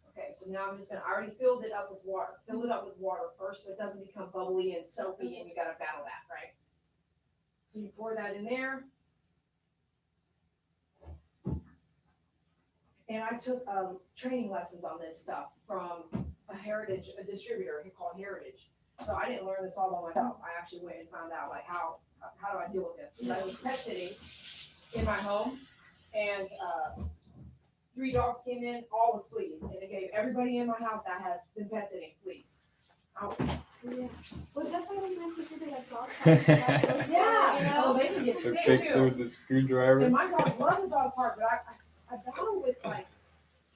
Okay, so now I already filled it up with water. Fill it up with water first so it doesn't become bubbly and soapy and you gotta battle that, right? So you pour that in there. And I took training lessons on this stuff from a distributor called Heritage. So I didn't learn this all by myself. I actually went and found out like how do I deal with this? Because I was pet sitting in my home and 3 dogs came in, all with fleas, and it gave everybody in my house that had been pet sitting fleas. Yeah. Well, that's why we went to visit a dog Yeah, oh, they can get To sick fix it too. with the screwdriver. And my dogs love the dog park, but I battled with like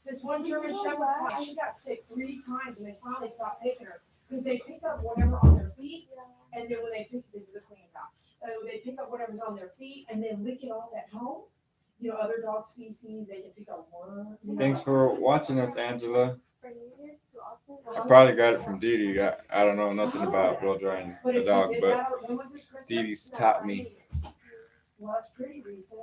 this one German You know Shepherd. what? Like, she got sick 3 times, and they finally stopped taking her because they pick up whatever on their feet, and then when they pick, this is a clean top. they pick up whatever's on their feet and then lick it off at home. You know, other dogs' feces, they can pick up worms. Thanks for watching us, Angela. For New Year's too often. I probably got it from Dee Dee. I don't know nothing about blow drying But a if dog, you did but that, when was this Christmas? Dee Dee's taught me. Well, it's pretty recent.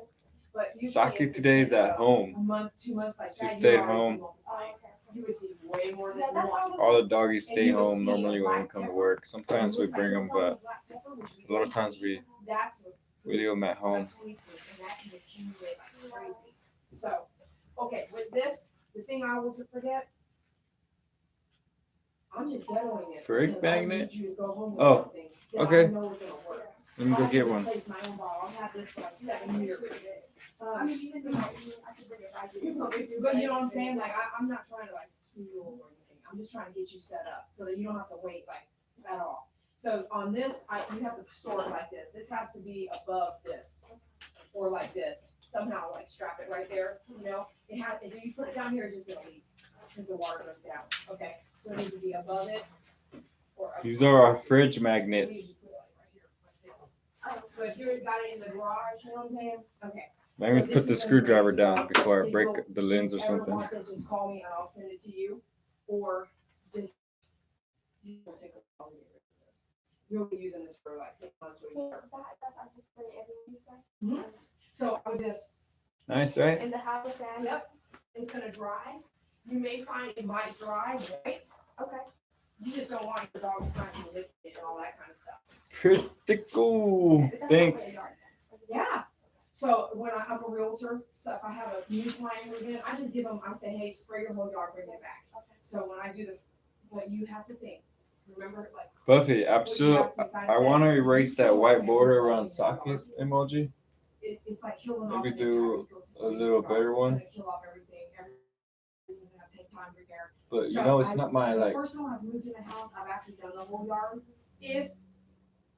But usually Saki if it's today's like at home. a month, 2 months like She that, stayed you already home. see multiplying. You would see way more than Yeah, that's one. all. All the doggies And stay you would home see normally when we black come to pepper. work. Sometimes we It looks bring like them, a but black pepper, which we a lot of don't times see. That's what we leave them at home. that's sweet food, and that can accumulate like crazy. So, okay, with this, the thing I always forget, I'm just ghettoing it. Frig because I magnet? need you to go home with Oh, something that okay. I know is gonna work. Let me go get one. I'll replace my own bottle. I've had this for like 7 years. I mean, even though I could bring it back. You probably do, But you know what I'm saying? Like, I'm not trying to like screw you over or anything. I'm just trying to get you set up so that you don't have to wait like at all. So on this, you have to store it like this. This has to be above this or like this. Somehow like strap it right there, you know? If you put it down here, it's just gonna leak because the water goes down. Okay, so it needs to be above it or These are our fridge magnets. So if you've got it in the garage, you know what I'm saying? Okay. Let me put the screwdriver down before I break the lens or If you ever something. want this, just call me and I'll send it to you, or just you will take a call and get rid of this. You'll be using this for like 6 months to a year. I'm just putting everything like So I would just, Nice, right? in the house and. yep, it's gonna dry. You may find it might dry white. Okay. You just don't want your dog trying to lick it and all that kind of stuff. Pretty cool. Thanks. Yeah. So when I'm a realtor, so if I have a new client move in, I just give them, I say, hey, spray your whole yard, bring it back. So when I do what you have to think, remember, like, Buffy, absolutely. I want to erase that white border around sockets emoji. It's like killing off. Maybe an do entire ecosystem a of your little dog. better It's one. gonna kill off everything. Everything's gonna take time to repair. But you So know, it's not my the like. first time I've moved in a house, I've actually done the whole yard. If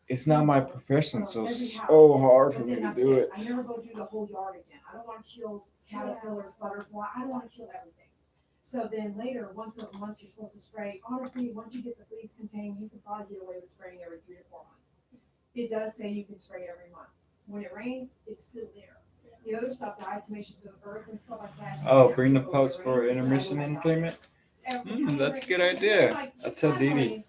It's not my profession, so every it's house, so hard for but me then to that's do it. I never go do the whole yard again. I don't want to kill caterpillars, butterflies. I don't want to kill everything. So then later, once you're supposed to spray, honestly, once you get the fleece contained, you can probably get away with spraying every 3 to 4 months. It does say you can spray every month. When it rains, it's still there. The other stuff, the isolation of earth and stuff like that. Oh, bring the post for intermission entertainment. That's a good idea. I'll tell Dee Dee.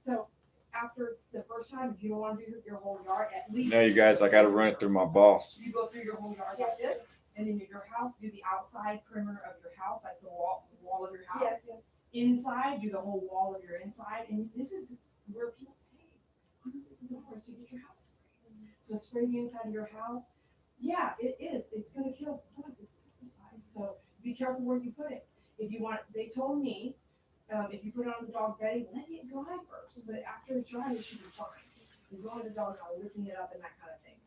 So after the first time, if you don't want to do your whole yard, at least. No, you guys, I got to run it through my boss. You go through your whole yard like this, and then your house, do the outside perimeter of your house, like the wall of your house. Yes. Inside, do the whole wall of your inside, and this is where people pay $150 to get your house sprayed. So spray the inside of your house. Yeah, it is. It's gonna kill bugs. It's pesticide. So be careful where you put it. If you want, they told me, if you put it on the dog's bedding, let it dry first. But after it's dry, it should be fine. As long as the dog's not licking it up and that kind of thing.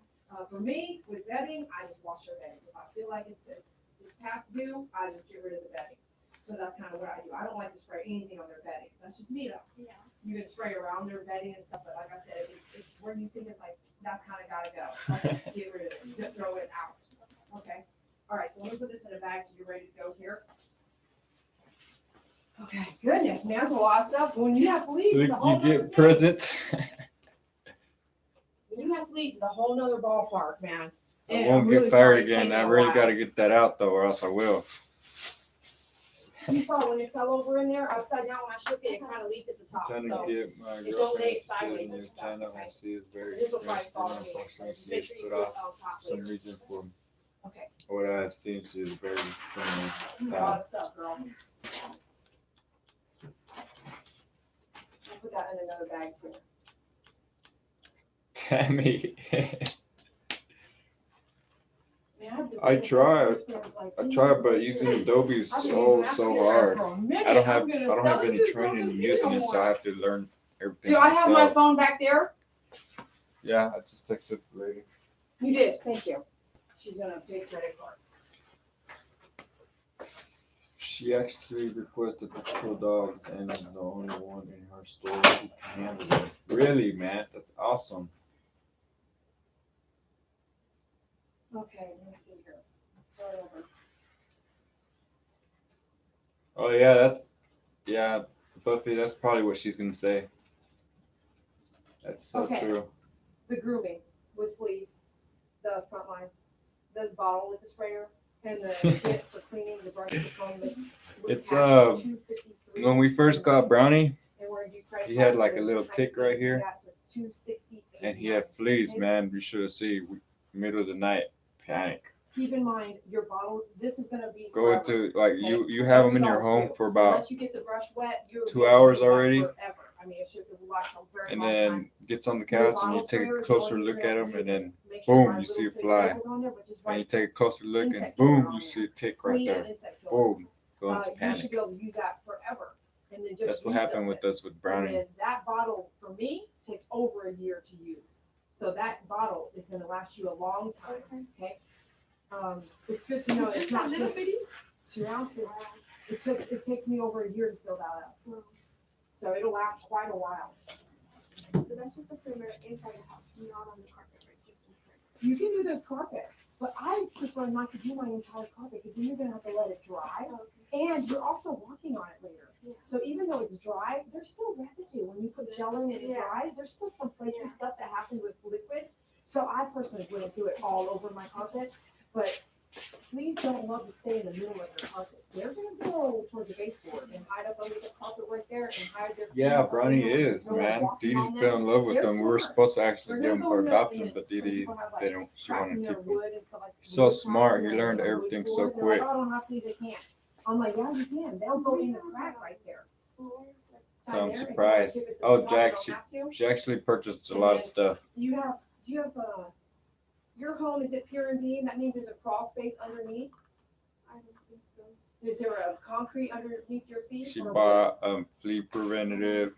For me, with bedding, I just wash their bedding. If I feel like it's past due, I just get rid of the bedding. So that's kind of what I do. I don't like to spray anything on their bedding. That's just me though. Yeah. You can spray around their bedding and stuff, but like I said, it's where you think it's like, that's kind of gotta go. Get rid of it, just throw it out. Okay. All right, so let me put this in a bag so you're ready to go here. Okay, goodness, man, that's a lot of stuff. When you have fleas, it's a whole You nother get thing. presents. When you have fleas, it's a whole nother ballpark, man. I And won't I'm get really fired sorry it's again. taking I a really while. got to get that out though, or else I will. You saw when it fell over in there, upside down, when I shook it, it kind of leaked at the top, Trying to so. get my it don't lay girlfriend it sideways to see a new and stuff, channel. okay? She is very This will probably fall in interested. here. Unfortunately, she Make is sure you put put it off on top some later. reason for Okay, what I have seen. She is very friendly. a lot of stuff, girl. I'll put that in another bag too. Tammy. Man, I've been I doing try. this for like I 10 try, years. but using Adobe is I've been using that so software hard. for a minute. I don't I'm gonna sell have it any to training in some using it, so I more. have to learn everything Do I have my myself. phone back there? Yeah, I just texted the lady. You did, thank you. She's gonna pay credit card. She actually requested the full dog, and I'm the only one in her store who can handle it. Really, man, that's awesome. Okay, let me see here. Let's start over. Oh yeah, Buffy. That's probably what she's gonna say. That's so Okay. true. the grooming with fleas, the front line, this bottle with the sprayer, and the kit for cleaning the brush, the comb. It's when we first got Brownie, he had like a little tick right here, and he had fleas. Man, you should have seen middle of the night panic. Keep in mind your bottle. This is gonna be Go into like you have them in your home for about unless you get the brush wet, 2 hours already. Forever. I mean, it should last a very And long then time. gets on the couch and you take a closer look at him, and then boom, you see a fly. And you take a closer look, and boom, you see a tick right there. Boom, go into You should panic. be able to use that forever. And then just That's what use happened with us with Brownie. And that bottle for me takes over a year to use. So that bottle is going to last you a long time. Okay. It's good to know it's not just 2 ounces. It takes me over a year to fill that up. So it'll last quite a while. So that's just the perimeter inside the house, not on the carpet, right? Just inside. You can do the carpet, but I prefer not to do my entire carpet because then you're going to have to let it dry. And you're also walking on it later. Yeah. So even though it's dry, there's still residue. When you put gel in and it dries, there's still some flaky stuff that happens with liquid. So I personally wouldn't do it all over my carpet. But please don't love to stay in the middle of your carpet. They're going to go towards the baseboard and hide up under the carpet right there and hide their Yeah, feet. Brownie is, No one man. walking Dee on Dee them. fell in love with They're them. We were smart. supposed to actually They're give gonna them go for up adoption, in but it. Dee Some Dee, people have, like, they don't. She tracking wanted to their keep them. wood and stuff like So wood smart. tracks He and learned wood everything so boards. They're quick. like, oh, I don't have to, they can't. I'm like, yeah, you can. They'll go in the crack right there. So I'm Sign there, surprised. if it's at the Oh, top, Jack, you don't have to. she actually purchased a lot of stuff. Do you have your home, is it pier and beam? That means there's a crawl space underneath. I don't think so. Is there a concrete underneath your feet? She or what? bought flea preventative,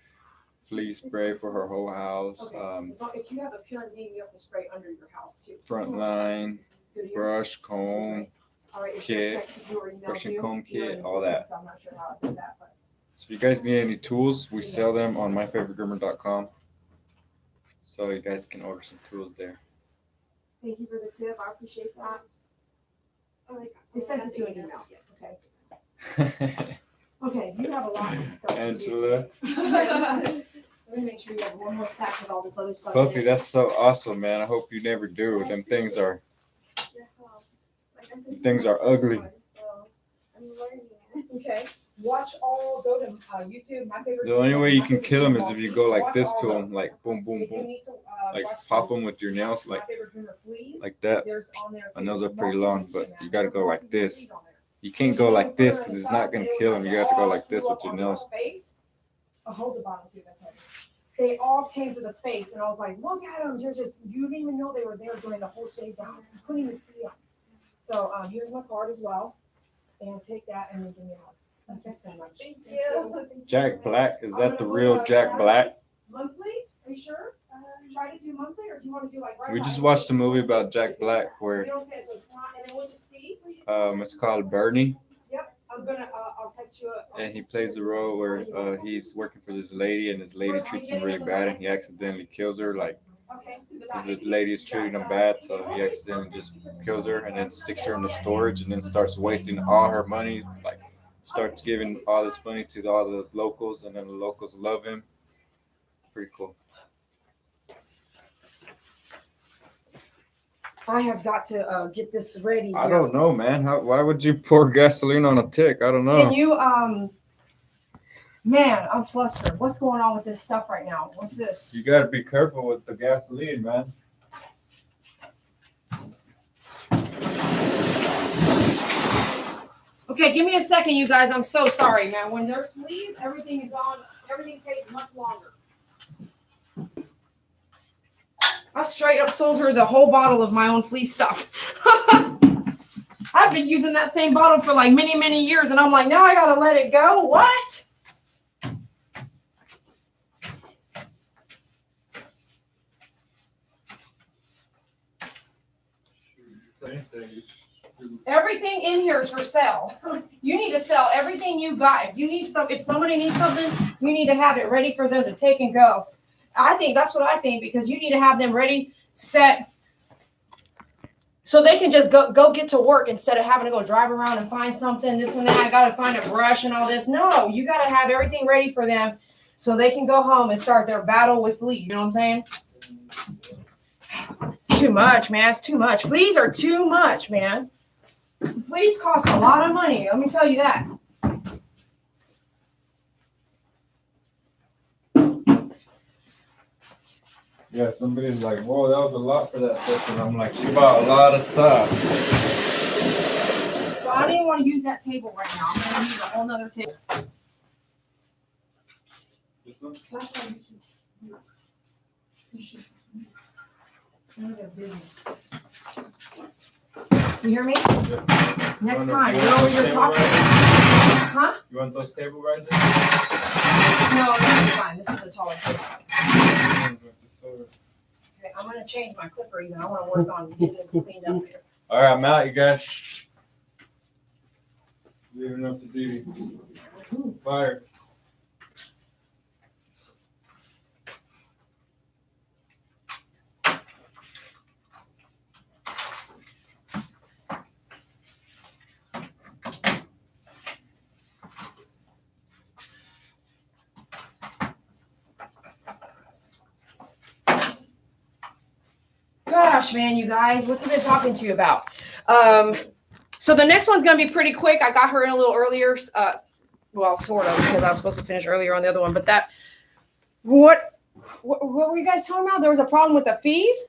flea spray for her whole house, Okay. As long, if you have a pier and beam, you have to spray under your house too. front line, Good here? brush, comb. All right, if she kit, texted you or emailed brush and you, comb you're kit, in all the that. system, so I'm not sure how I did that, but. So if you guys need any tools, we sell them on myfavoritegroomer.com. So you guys can order some tools there. Thank you for the tip. I appreciate that. Oh, like, They sent it to an email. Okay. Okay, you have a lot of stuff. to do Angela. today. Let me make sure you have one more stack with all this other stuff. Puffy, that's so awesome, man. I hope you never do. Them things are like I said, things are ugly. So I'm learning it. Okay. Watch all. Go to YouTube. My favorite. The only way you can My kill them favorite is if you Groomer go like Watch this all to them, those. like boom, boom, If you boom, need to, like watch pop the them with your nails, My like Favorite Groomer fleas. that. There's on there And too. those are pretty long, but you gotta go like this. Fleas on there. You can't go like this because it's not gonna kill them. You got to go like this with your nails. I'll hold the bottom too. That's heavy. They all came to the face, and I was like, "Look at them! They're just you didn't even know they were there during the whole shave down. You couldn't even see them." So here's my card as well, and take that and then give me a hug. Thank you so much. Thank you. Jack Black, is I'm that the gonna real book, Jack Black? Monthly? Are you sure? Try to do monthly, or do you want to do like? We just watched a movie about Jack Black where You know what I'm saying? So it's not, and then we'll just see. it's called Bernie, I'm gonna. I'll text you. and he plays the role where he's working for this lady, and this lady treats him really bad, and he accidentally kills her. Like Okay. the lady is treating him bad, so he accidentally just kills her, and then sticks her in the storage, and then starts wasting all her money. Like starts giving all this money to all the locals, and then the locals love him. Pretty cool. I have got to get this ready. I don't know, man. Why would you pour gasoline on a tick? I don't know. Can you man, I'm flustered. What's going on with this stuff right now? What's this? You gotta be careful with the gasoline, man. Okay, give me a second, you guys. I'm so sorry, man. When there's fleas, everything is on. Everything takes much longer. I straight up sold her the whole bottle of my own flea stuff. I've been using that same bottle for like many, many years, and I'm like, now I gotta let it go. What? Everything in here is for sale. You need to sell everything you got. If somebody needs something, you need to have it ready for them to take and go. I think that's what I think, because you need to have them ready, set, so they can just go get to work instead of having to go drive around and find something, this and that. I got to find a brush and all this. No, you got to have everything ready for them so they can go home and start their battle with fleas. You know what I'm saying? It's too much, man. It's too much. Fleas are too much, man. Fleas cost a lot of money. Let me tell you that. Yeah, somebody's like, whoa, that was a lot for that session. I'm like, she bought a lot of stuff. So I don't even want to use that table right now. I'm going to use a whole nother table. This one? That's why you should. None of their business. You hear me? Yep. Next You time, want you know what those you're table talking risers? Huh? You want those table risers? No, this is fine. This is a taller table. Okay, I'm going to change my clipper even. I want to work on getting this cleaned up here. All right, I'm out, you guys. Leaving up to duty. Fire. Gosh, man, you guys, what's I been talking to you about? So the next one's gonna be pretty quick. I got her in a little earlier, well, sort of, because I was supposed to finish earlier on the other one. But that, what were you guys talking about? There was a problem with the fees.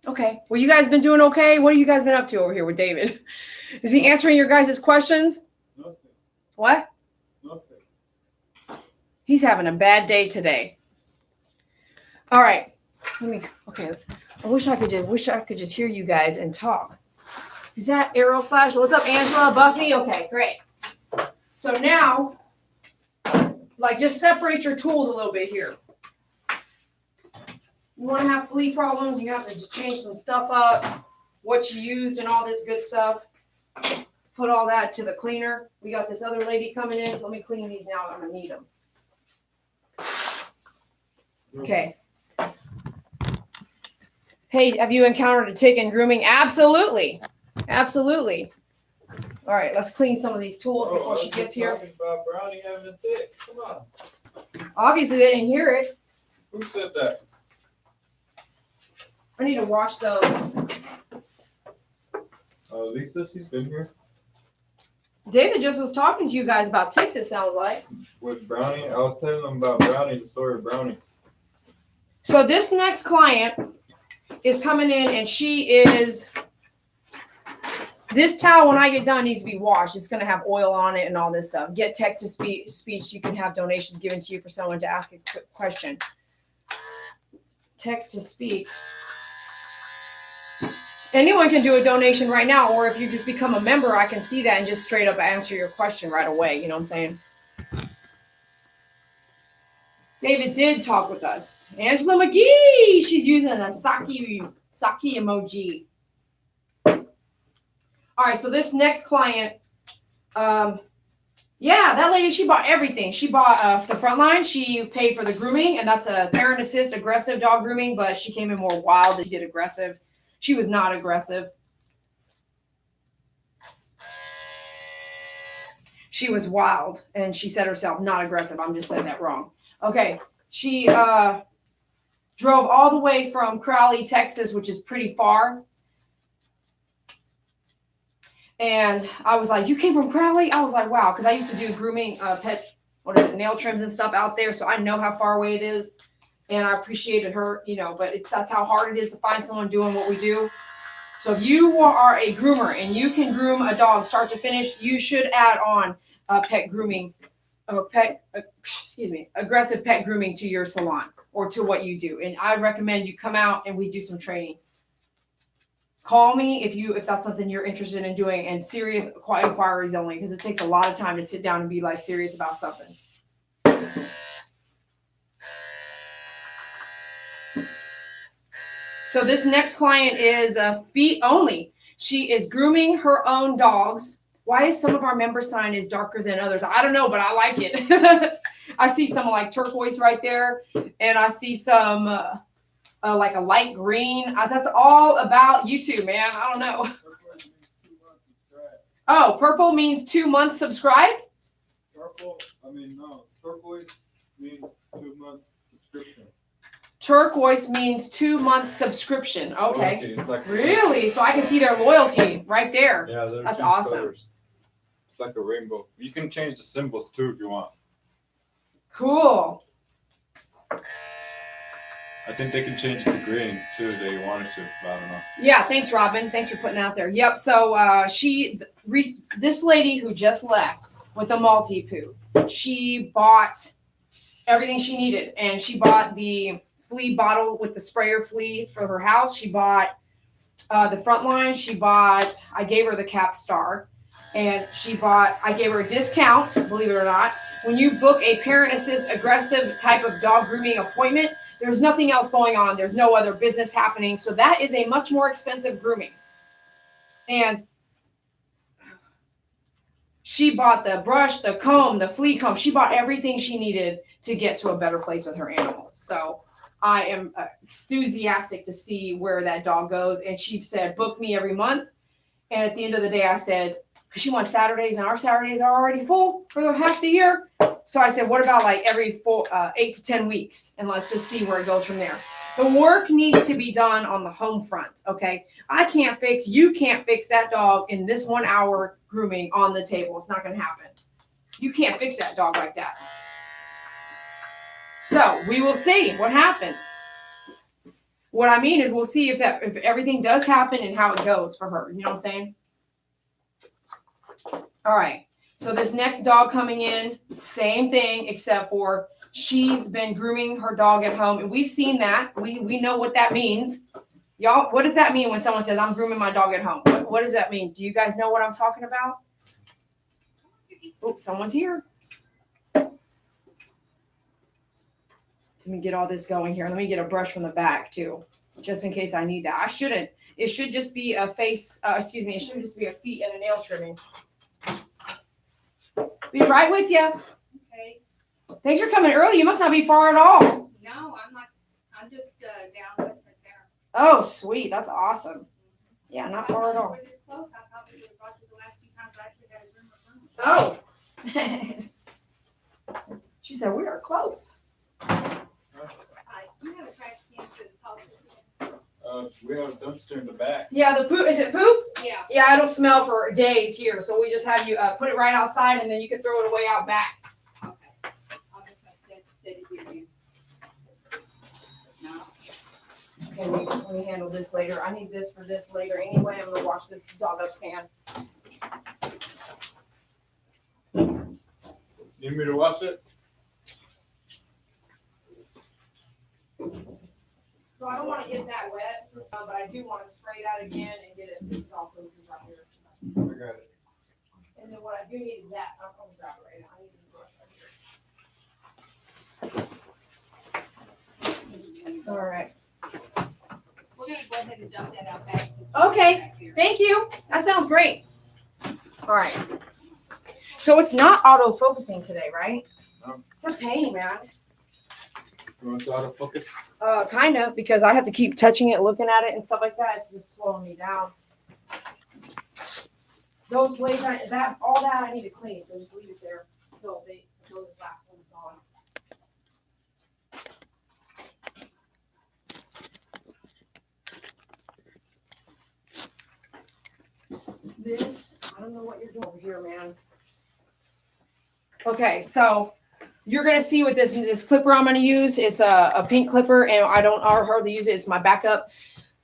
Okay. Well, you guys been doing okay. What have you guys been up to over here with David? Is he answering your guys' questions? Nothing. What? Nothing. He's having a bad day today. All right. Okay. I wish I could just hear you guys and talk. Is that Arrow Slash? What's up, Angela? Buffy? Okay, great. So now, like, just separate your tools a little bit here. You want to have flea problems, you have to just change some stuff up, what you used and all this good stuff. Put all that to the cleaner. We got this other lady coming in, so let me clean these now. I'm going to need them. Okay. Hey, have you encountered a tick in grooming? Absolutely. Absolutely. All right, let's clean some of these tools before she gets here. Talking about Brownie having a tick. Come on. Obviously, they didn't hear it. Who said that? I need to wash those. Lisa, she's been here. David just was talking to you guys about ticks, it sounds like. With Brownie, I was telling them about Brownie, the story of Brownie. So this next client is coming in, and she is, this towel when I get done needs to be washed. It's going to have oil on it and all this stuff. Get text to speech. You can have donations given to you for someone to ask a quick question. Text to speak. Anyone can do a donation right now, or if you just become a member, I can see that and just straight up answer your question right away. You know what I'm saying? David did talk with us. Angela McGee, she's using a Saki emoji. All right, so this next client, yeah, that lady, she bought everything. She bought the front line. She paid for the grooming, and that's a parent assist aggressive dog grooming, but she came in more wild than she did aggressive. She was not aggressive. She was wild, and she said herself, not aggressive. I'm just saying that wrong. Okay, she drove all the way from Crowley, Texas, which is pretty far. And I was like, you came from Crowley? I was like, wow, because I used to do grooming, nail trims and stuff out there, so I know how far away it is. And I appreciated her, but that's how hard it is to find someone doing what we do. So if you are a groomer and you can groom a dog start to finish, you should add on pet grooming, aggressive pet grooming to your salon or to what you do. And I recommend you come out and we do some training. Call me if that's something you're interested in doing, and serious inquiries only, because it takes a lot of time to sit down and be like serious about something. So this next client is feet only. She is grooming her own dogs. Why is some of our member sign is darker than others? I don't know, but I like it. I see some like turquoise right there, and I see some like a light green. That's all about YouTube, man. I don't know. Oh, purple means 2 months subscribed? Turquoise means 2 month subscription. Turquoise means 2-month subscription. Okay. Loyalty, it's like- Really? So I can see their loyalty right there. Yeah, they're That's two awesome. colors. It's like a rainbow. You can change the symbols too if you want. Cool. I think they can change it to green too if they wanted to, but I don't know. Yeah, thanks, Robin. Thanks for putting that out there. Yep. So this lady who just left with the multi-poo, she bought everything she needed, and she bought the flea bottle with the sprayer flea for her house. She bought the front line. I gave her the Capstar, and I gave her a discount, believe it or not. When you book a parent assist aggressive type of dog grooming appointment, there's nothing else going on. There's no other business happening. So that is a much more expensive grooming. And she bought the brush, the comb, the flea comb. She bought everything she needed to get to a better place with her animals. So I am enthusiastic to see where that dog goes. And she said, book me every month. And at the end of the day, I said, because she wants Saturdays, and our Saturdays are already full for half the year. So I said, what about like every 8 to 10 weeks? And let's just see where it goes from there. The work needs to be done on the home front, okay? You can't fix that dog in this 1 hour grooming on the table. It's not going to happen. You can't fix that dog like that. So we will see what happens. What I mean is we'll see if everything does happen and how it goes for her. You know what I'm saying? All right. So this next dog coming in, same thing, except for she's been grooming her dog at home. And we've seen that. We know what that means. Y'all, what does that mean when someone says, I'm grooming my dog at home? What does that mean? Do you guys know what I'm talking about? Oh, someone's here. Let me get all this going here. Let me get a brush from the back too, just in case I need that. I shouldn't. It should just be a it should just be a feet and a nail trimming. Be right with you. Okay. Thanks for coming early. You must not be far at all. No, I'm not. I'm just down Western Center. Oh, sweet. That's awesome. Yeah, not far at all. We're this close. I thought we would have brought you the last few times I actually got a room. Oh. She said we are close. You have a trash can to the house. We have a dumpster in the back. Yeah, the poop. Is it poop? Yeah. Yeah, it'll smell for days here. So we just have you put it right outside, and then you can throw it away out back. Okay. I'll just set it here then. No. Okay, let me handle this later. I need this for this later anyway. I'm gonna wash this dog up sand. Need me to wash it? So I don't want to get that wet, but I do want to spray that again and get it. This is all poop right here. I got it. And then what I do need is that. I'm gonna grab it right now. I need the brush right here. All right. We're gonna go ahead and dump that out back. Okay. Back here. Thank you. That sounds great. All right. So it's not auto focusing today, right? No. It's a pain, man. You want to autofocus? Kind of, because I have to keep touching it, looking at it, and stuff like that. It's just slowing me down. Those blades, all that I need to clean. So just leave it there until this last one's gone. This, I don't know what you're doing over here, man. Okay, so you're gonna see what this clipper I'm gonna use. It's a pink clipper, and I don't hardly use it. It's my backup.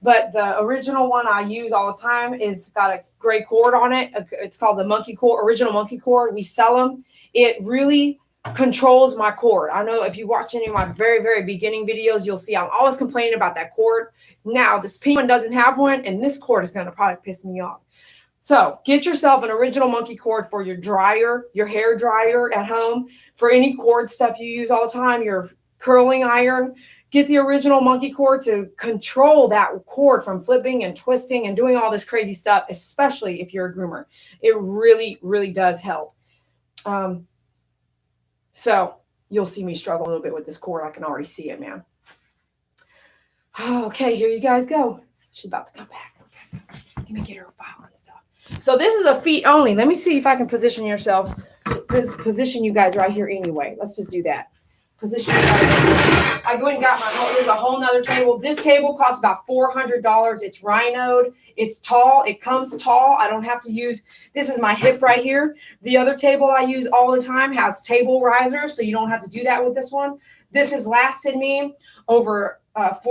But the original one I use all the time is got a gray cord on it. It's called the monkey cord, original monkey cord. We sell them. It really controls my cord. I know if you watch any of my very, very beginning videos, you'll see I'm always complaining about that cord. Now this pink one doesn't have one, and this cord is gonna probably piss me off. So get yourself an original monkey cord for your dryer, your hair dryer at home, for any cord stuff you use all the time, your curling iron. Get the original monkey cord to control that cord from flipping and twisting and doing all this crazy stuff, especially if you're a groomer. It really, really does help. So you'll see me struggle a little bit with this cord. I can already see it, man. Okay, here you guys go. She's about to come back. Okay. Let me get her file and stuff. So this is a feet only. Let me see if I can position yourselves. Position you guys right here anyway. Let's just do that. Position you guys. I went and got my whole, there's a whole nother table. This table costs about $400. It's rhinoed. It's tall. It comes tall. I don't have to use, this is my hip right here. The other table I use all the time has table risers, so you don't have to do that with this one. This has lasted me over 12,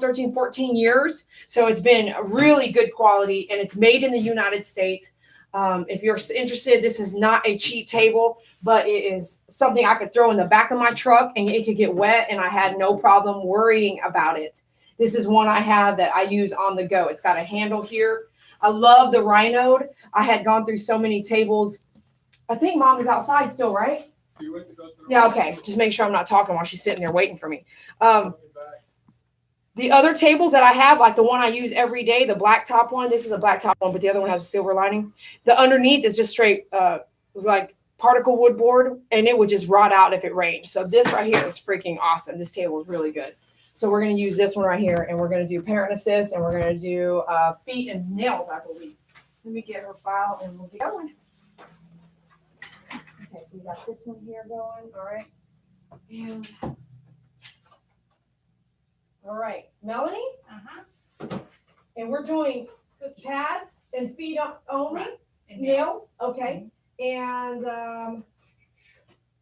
13, 14 years. So it's been really good quality, and it's made in the United States. If you're interested, this is not a cheap table, but it is something I could throw in the back of my truck and it could get wet, and I had no problem worrying about it. This is one I have that I use on the go. It's got a handle here. I love the rhinoed. I had gone through so many tables. I think Mom is outside still, right? Yeah, okay. Just make sure I'm not talking while she's sitting there waiting for me. The other tables that I have, like the one I use every day, the black top one, this is a black top one, but the other one has a silver lining. The underneath is just straight like particle wood board, and it would just rot out if it rained. So this right here is freaking awesome. This table is really good. So we're going to use this one right here, and we're going to do parent assist, and we're going to do feet and nails, I believe. Let me get her file, and we'll get going. Okay, so we got this one here going. All right. And all right, Melanie. And we're doing pads and feet only, Right. And nails. Okay. And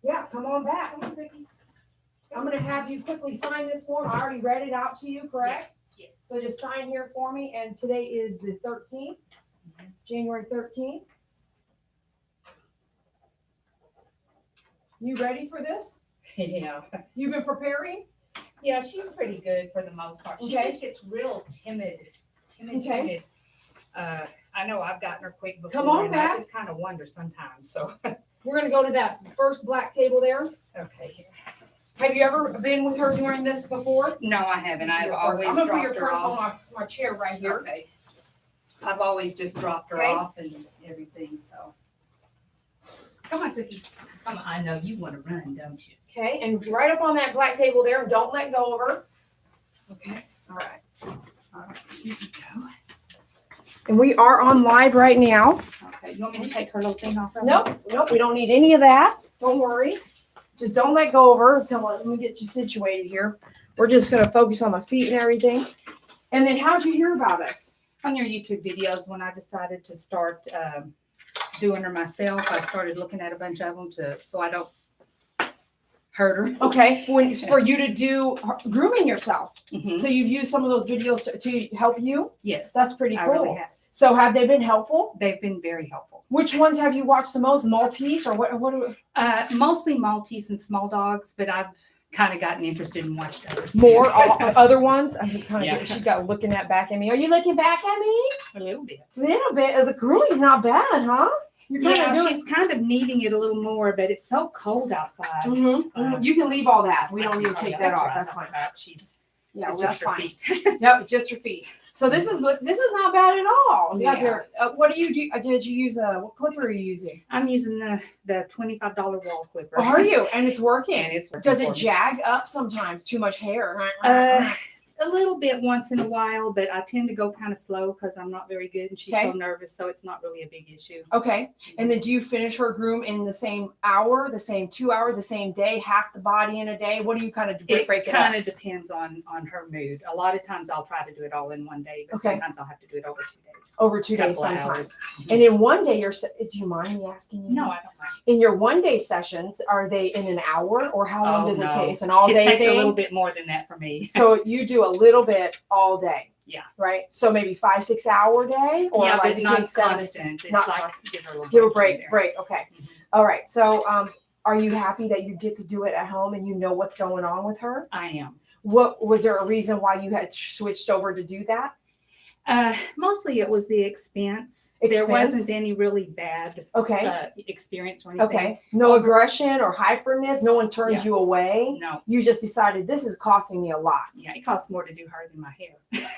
yeah, come on back. I'm going to have you quickly sign this form. I already read it out to you, correct? Yes. So just sign here for me. And today is the 13th, January 13th. You ready for this? Yeah. You've been preparing? Yeah, she's pretty good for the most part. She Okay. just gets real timid. Okay. I know I've gotten her quick before. Come on and back. I just kind of wonder sometimes. So, We're going to go to that first black table there. okay. Have you ever been with her during this before? No, I haven't. This is I've your always purse. I'm gonna put your dropped her purse on off. my chair right here. Okay. I've always just dropped her Okay. off and everything, so. Come on, Cookie. Come on. I know you want to run, don't you? Okay, and right up on that black table there, and don't let go of her. Okay, all right. All right, here we go. And we are on live right now. Okay, you want me to take her little thing off? Nope, we don't need any of that. Don't worry. Just don't let go of her until let me get you situated here. We're just gonna focus on the feet and everything. And then how'd you hear about us? On your YouTube videos, when I decided to start doing her myself, I started looking at a bunch of them so I don't hurt her. Okay, for you to do grooming yourself. Mhm. So you've used some of those videos to help you? Yes, That's pretty I cool. really have. So have they been helpful? They've been very helpful. Which ones have you watched the most? Maltese or what? Mostly Maltese and small dogs, but I've kind of gotten interested in watching others. too. More other ones? I'm kind of Yeah. she got looking at back at me. Are you looking back at me? A little bit. A little bit. The grooming's not bad, huh? You're kind Yeah, of doing. she's kind of needing it a little more, but it's so cold outside. Mhm. You can leave all that. We don't need to Oh, take yeah, that off. right. That's fine. She's Yeah, it's well, just that's her fine. feet. Yep, it's just your feet. So this is not bad at all. You got Yeah. your, what do you do? Did you use what clipper are you using? I'm using the $25 wall clipper. Oh, are you? And it's And working. it's working Does for it me. jag up sometimes? Too much hair? A little bit once in a while, but I tend to go kind of slow because I'm not very good and she's Okay. so nervous, so it's not really a big issue. Okay. And then do you finish her groom in the same hour, the same 2 hour, the same day, half the body in a day? What do you kind of It break it kind up? of depends on her mood. A lot of times I'll try to do it all in one day, but Okay. sometimes I'll have to do it over 2 days. Over 2 days Couple of sometimes. hours. And in one day, do you mind me asking you? No, this? I don't mind. In your 1 day sessions, are they in an hour or how long Oh, does it no. take? It's an all It day takes a little thing. bit more than that for me. So you do a little bit all day. Yeah. Right. So maybe 5-6 hour day or yeah, like but between not 7 and constant. It's not like constant. give her a little give a here break. and there. Break. Okay. Mhm. All right. So are you happy that you get to do it at home and you know what's going on with her? I am. What was there a reason why you had switched over to do that? Mostly it was the expense. There Expense? wasn't any really bad Okay. experience or anything. Okay. No aggression or hyperness. No one turned Yeah. you away. No. You just decided this is costing me a lot. Yeah, it costs more to do her than my hair.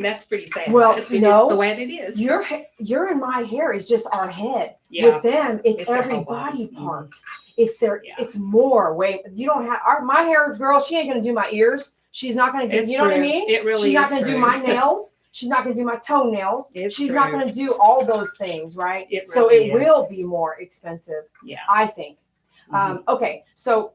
That's pretty sad. Well, It's no. the way it is. Your and my hair is just our head. Yeah. With them, it's It's their every whole body. body part. It's their. Yeah. It's more. Wait, you don't have my hair, girl. She ain't gonna do my ears. She's not gonna do. It's You know what I true. mean? It really She's not is gonna do true. my nails. She's not gonna do my toenails. It's She's not true. gonna do all those things, right? It So really it is. will be more expensive, Yeah. I think. Mhm. Okay, so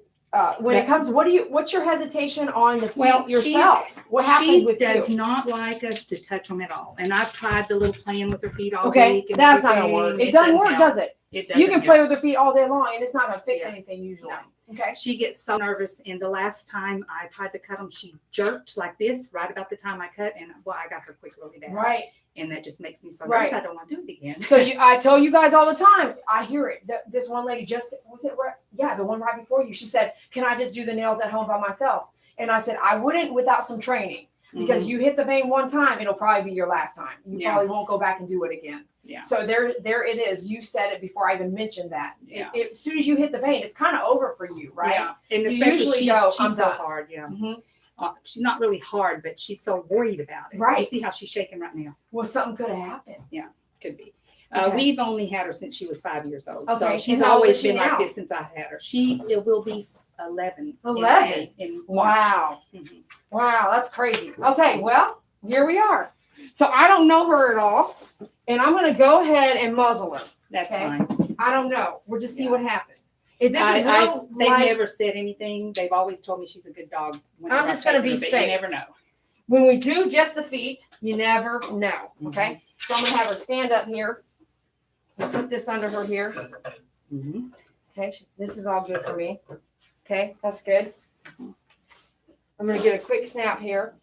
when it comes, what's your hesitation on the feet Well, yourself? What happens with does you? not like us to touch them at all. And I've tried the little playing with her feet all Okay, week. And that's not gonna everything. work. It doesn't work, help. does it? It doesn't You can help. play with her feet all day long, and it's not gonna fix Yeah. anything usually. No. Okay. She gets so nervous, and the last time I tried to cut them, she jerked like this right about the time I cut, and well, I got her quick really bad. Right. And that just makes me so Right. nervous. I don't want to do it again. So I tell you guys all the time. I hear it. This one lady just was it right? Yeah, the one right before you. She said, "Can I just do the nails at home by myself?" And I said, "I wouldn't without some training because you hit the vein one time, it'll probably be your last time. You Yeah. probably won't go back and do it again." Yeah. So there it is. You said it before I even mentioned that. Yeah. As soon as you hit the vein, it's kind of over for you, right? Yeah. And You especially usually go, she's "I'm so done." hard. Yeah. Mhm. She's not really hard, but she's so worried about it. Right. You see how she's shaking right now? Well, something could have happened. Could be. Okay. We've only had her since she was 5 years old. Okay, So she's and how old always is she been now? like this since I've had her. It will be 11. 11? In March. Wow. Mhm. Wow, that's crazy. Okay, well, here we are. So I don't know her at all, and I'm going to go ahead and muzzle her. That's Okay. fine. I don't know. We'll just see Yeah. what happens. If this is real, They've like, never said anything. They've always told me she's a good dog. whenever I'm just I've gonna taken be her, but safe. You never know. when we do just the feet, you never know. Okay, Mm-hmm. so I'm going to have her stand up here. Put this under her here. Mm-hmm. Okay, this is all good for me. Okay, that's good. I'm going to get a quick snap here.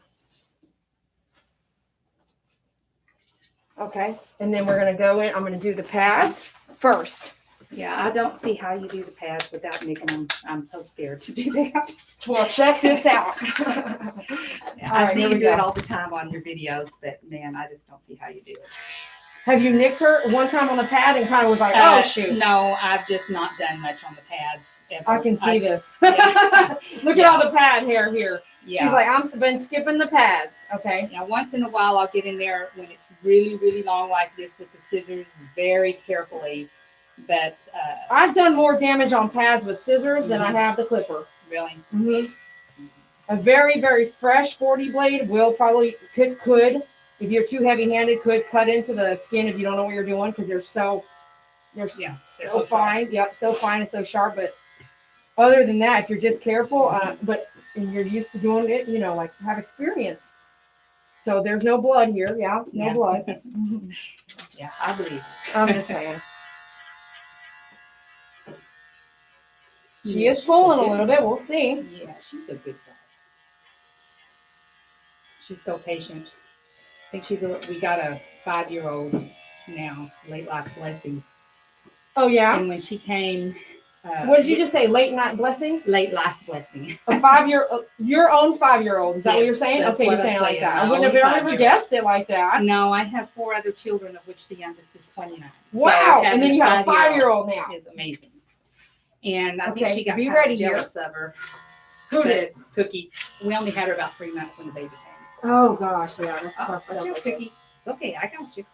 Okay, and then we're going to go in. I'm going to do the pads first. Yeah, I don't see how you do the pads without making them. I'm so scared to do that. Well, check this out. Yeah, All I right, see here you we do it go. all the time on your videos, but man, I just don't see how you do it. Have you nicked her one time on the pad and kind of was like, oh, shoot. No, I've just not done much on the pads. Ever. I can see this. Yeah. Look Yeah. at all the pad hair here. Yeah. She's like, I've been skipping the pads. Okay. Now, once in a while, I'll get in there when it's really, really long like this with the scissors very carefully. But I've done more damage on pads with scissors than I have the clipper. really, Mm-hmm. A very, very fresh 40 blade will probably, could, if you're too heavy handed, could cut into the skin if you don't know what you're doing because they're so they're so so fine. Yep, so fine and so sharp. But other than that, if you're just careful, and you're used to doing it, you know, like have experience. So there's no blood here. Yeah, no Yeah. blood. yeah, I believe. I'm just saying. She is pulling a little bit. We'll see. Yeah, she's a good dog. She's so patient. I think we got a 5-year-old now, late life blessing. Oh yeah. And when she came, What did you just say? Late night blessing? late life blessing. A 5-year, your own 5-year-old. Is that what Yes, you're saying? that's Okay, you're what I'm saying it like saying. that. I My wouldn't have own ever 5-year-old. guessed it like that. No, I have 4 other children, of which the youngest is 29. Wow. So And then you have a having 5-year-old now. is amazing. And I think Okay, she got be kind ready of here. jealous of her. Who But did? Cookie. We only had her about 3 months when the baby came. So. Oh gosh, yeah, that's tough Watch stuff. out, Cookie. It's okay. I got you.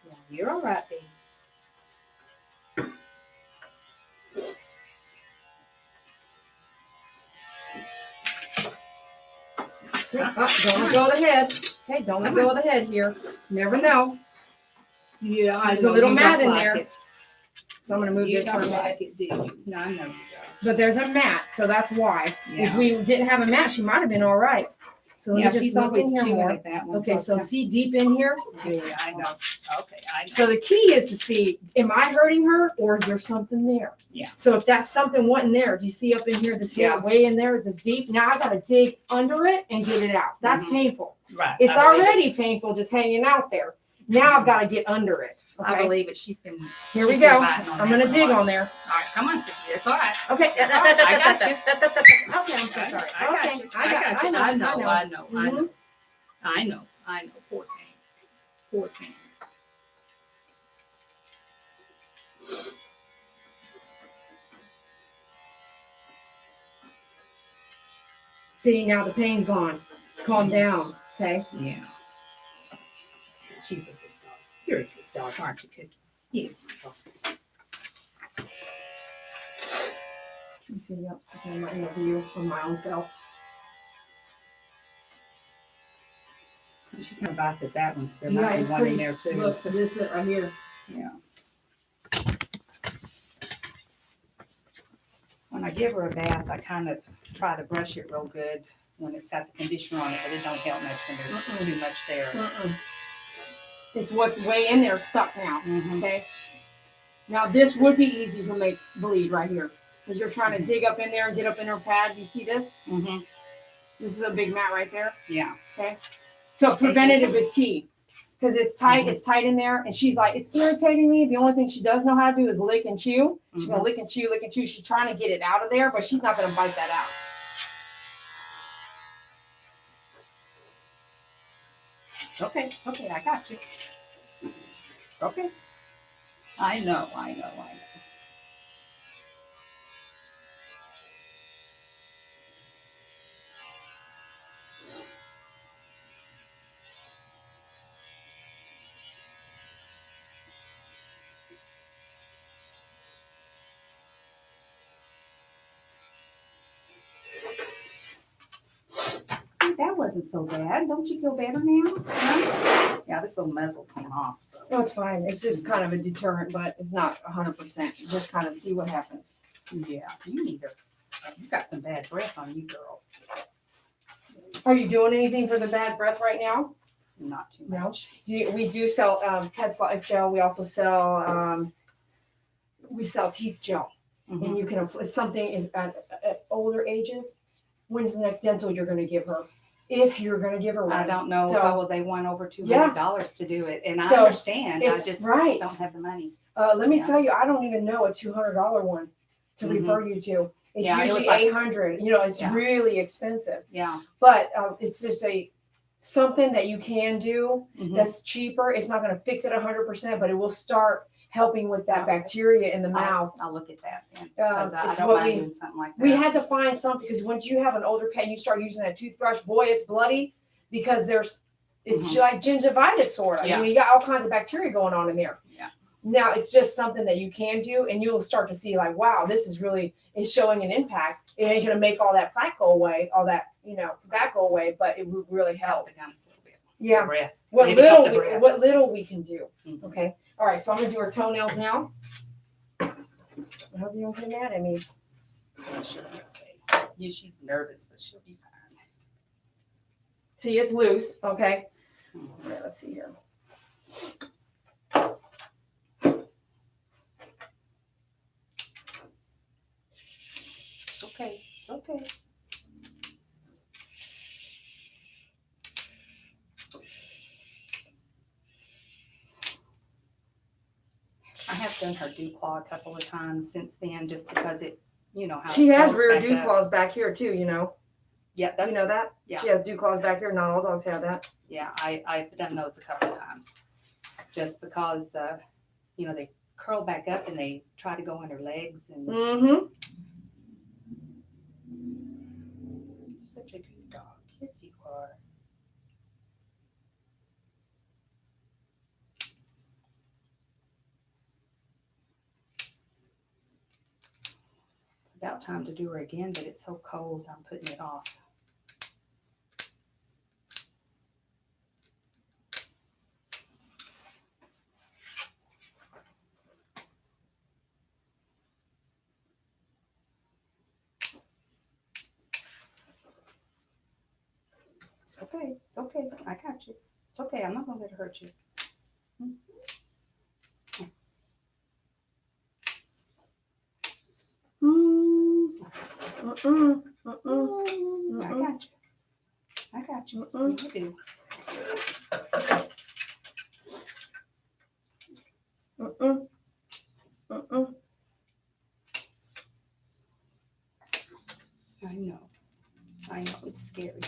Yeah, you're all right, baby. Don't let go of the head. Okay, don't let go of the head here. Never know. Yeah, I There's a know little you mat don't in like there. it. So I'm gonna move You this for a don't minute. like it, do you? No, I know you But there's a mat, so that's why. If Yeah. we didn't have a mat, she might have been all right. So don't. let Yeah, me just she's look always in here chewing more. at that one. Okay, so see deep in here. Yeah, I know. Okay, I know. So the key is to see, am I hurting her or is there something there? Yeah. So if that something wasn't there, do you see up in here, this hair Yeah. way in there, this deep? Now I gotta dig under it and get it out. That's Mhm. painful. Right. It's I believe it. already painful just hanging out there. Now I've gotta get under it. I Okay, believe it. She's been. here we she's go. been biting on I'm that gonna one dig hard. on there. All right, come on, Cookie. It's all right. Okay, It's all right. I got you. Okay, I'm so sorry. I got Okay, you. I know. I know. Mhm. I know. Poor thing. Poor thing. See, now the pain's gone. Calm down, okay? Yeah. She's a good dog. You're a good dog, aren't you, Cookie? Yes. Let me see, yep, okay, my view of my own self. She kind of bites at that one, so there might be it's one pretty. in there too. Look, this is it right here. Yeah. One when I give her a bath, I kind of try to brush it real good when it's got the conditioner on it, but it don't help much when there's too much there. It's what's way in there stuck now. Mhm. Okay. Now this would be easy to make bleed right here. Because you're trying to dig up in there and get up in her pad. You see this? Mhm. This is a big mat right there. Yeah. Okay. So preventative is key. Because it's tight, Mhm. it's tight in there. And she's like, it's irritating me. The only thing she does know how to do is lick and chew. She's gonna lick and chew, lick and chew. She's trying to get it out of there, but she's not gonna bite that out. Okay, I got you. Okay. I know. See, that wasn't so bad. Don't you feel better now? Huh? Yeah, this little muzzle came off. So. No, it's fine. It's just kind of a deterrent, but it's not 100%. Just kind of see what happens. Yeah, you need her. You got some bad breath on you, girl. Are you doing anything for the bad breath right now? Not too No. much. We do sell Pets Life gel. We also sell teeth gel, Mhm. and you can apply something at older ages. When's the next dental you're going to give her? If you're going to give her one. I don't know So- how will they want over $200 to do it, and I So, understand. I it's just right. don't have the money. Let me Yeah. tell you, I don't even know a $200 one to Mhm. refer you to. It's Yeah, it was usually like- 800. You know, it's Yeah. really expensive. Yeah. But it's just something that you can do Mhm. that's cheaper. It's not going to fix it 100%, but it will start helping with that bacteria in the mouth. I'll look at that then, because I It's don't what mind we doing something like that. we had to find something because once you have an older pet, you start using that toothbrush. Boy, it's bloody because it's Mhm. like gingivitis sort of. Yeah. I mean, you got all kinds of bacteria going on in there. Yeah. Now it's just something that you can do, and you'll start to see like, wow, this is showing an impact. It ain't gonna make all that plaque go away, all that that go away, but it would really help. the gums a little bit. Yeah. Breath. What Maybe help little the breath. what little we can do. Mhm. Okay. All right. So I'm gonna do her toenails now. I hope you don't get mad at me. She'll be okay. She's nervous, but she'll be fine. See, it's loose. Okay. All right, let's see here. It's okay. It's okay. I have done her dew claw a couple of times since then, just because it, how She it has curls rear back dew up. claws back here too. You know. Yeah, that's You know that? yeah. She has dew claws back here. Not all dogs have that. Yeah, I've done those a couple of times, just because they curl back up and they try to go on her legs and Mm-hmm. such a good dog. Yes, you are. It's about time to do her again, but it's so cold, I'm putting it off. It's okay. It's okay. I got you. It's okay. I'm not gonna let it hurt you. Mm-mm. Mm-mm. I Mm-mm. got you. I got you. Mm-mm. You do. Mm-mm. Mm-mm. I know. It's scary.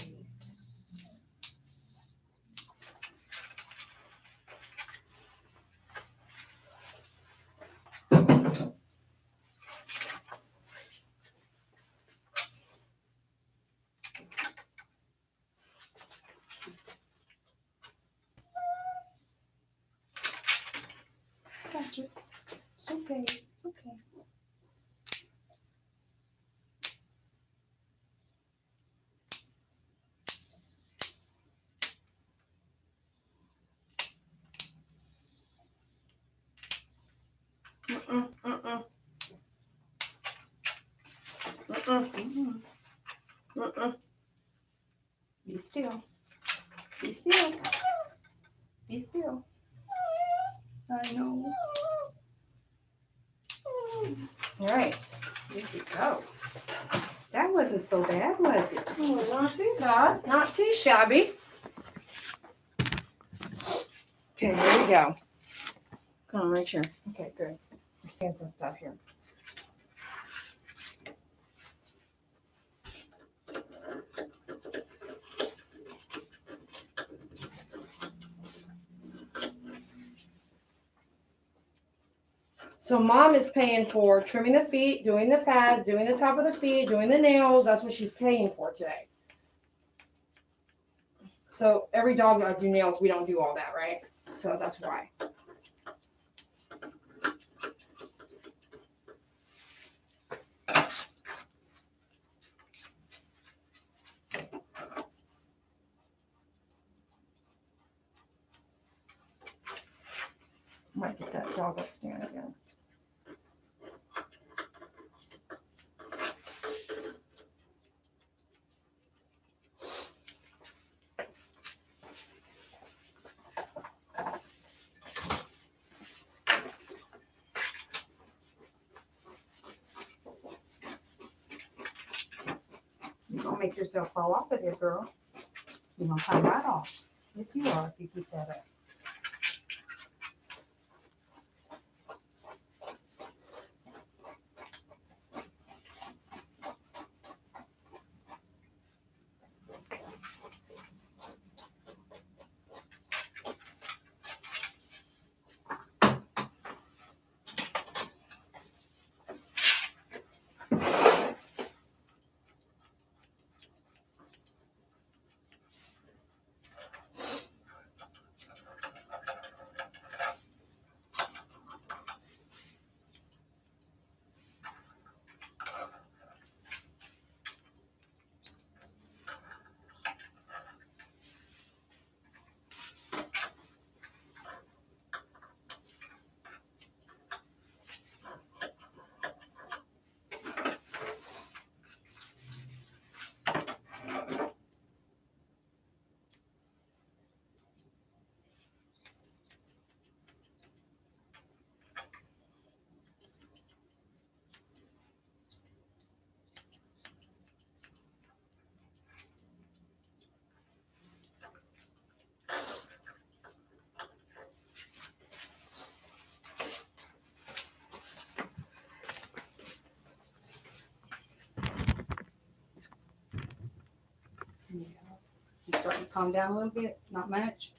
Got you. It's okay. It's okay. Mm-mm. Mm-mm. Be still. Be still. Be still. I know. Nice. There you go. That wasn't so bad, was it? Oh, not too bad. Not too shabby. Okay, here we go. Come on, right here. Okay, good. We're seeing some stuff here. So mom is paying for trimming the feet, doing the pads, doing the top of the feet, doing the nails. That's what she's paying for today. So every dog I do nails, we don't do all that, right? So that's why. Might get that dog upstairs again. You're gonna make yourself fall off of there, girl. You're gonna come right off. Yes, you are if you keep that up. You starting to calm down a little bit? Not much?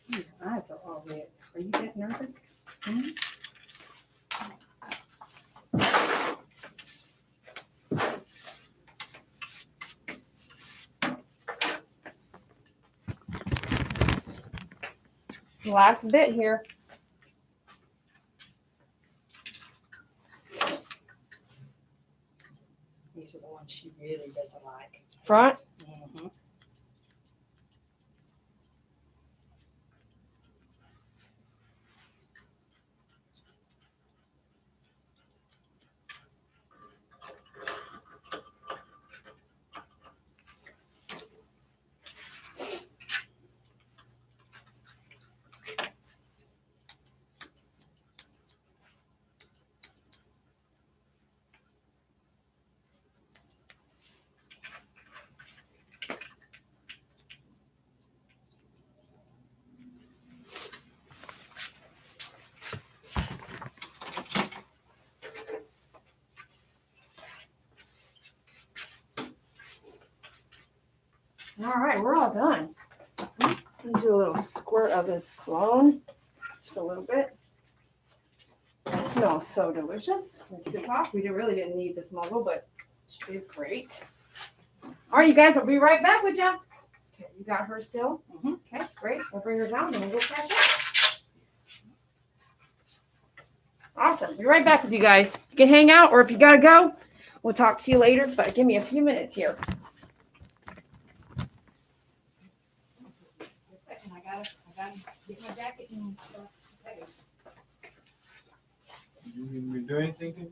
Your eyes are all red. Are you that nervous? Hmm? Last bit here. These are the ones she really doesn't like. Front. Mm-hmm. All right, we're all done. Let me do a little squirt of this cologne. Just a little bit. It smells so delicious. Let's get this off. We really didn't need this muzzle, but it should be great. All right, you guys, I'll be right back with you. Okay, you got her still? Okay, great. I'll bring her down and we'll go catch up. Awesome. Be right back with you guys. You can hang out, or if you gotta go, we'll talk to you later. But give me a few minutes here. I gotta get my jacket and stuff. You need me to do anything?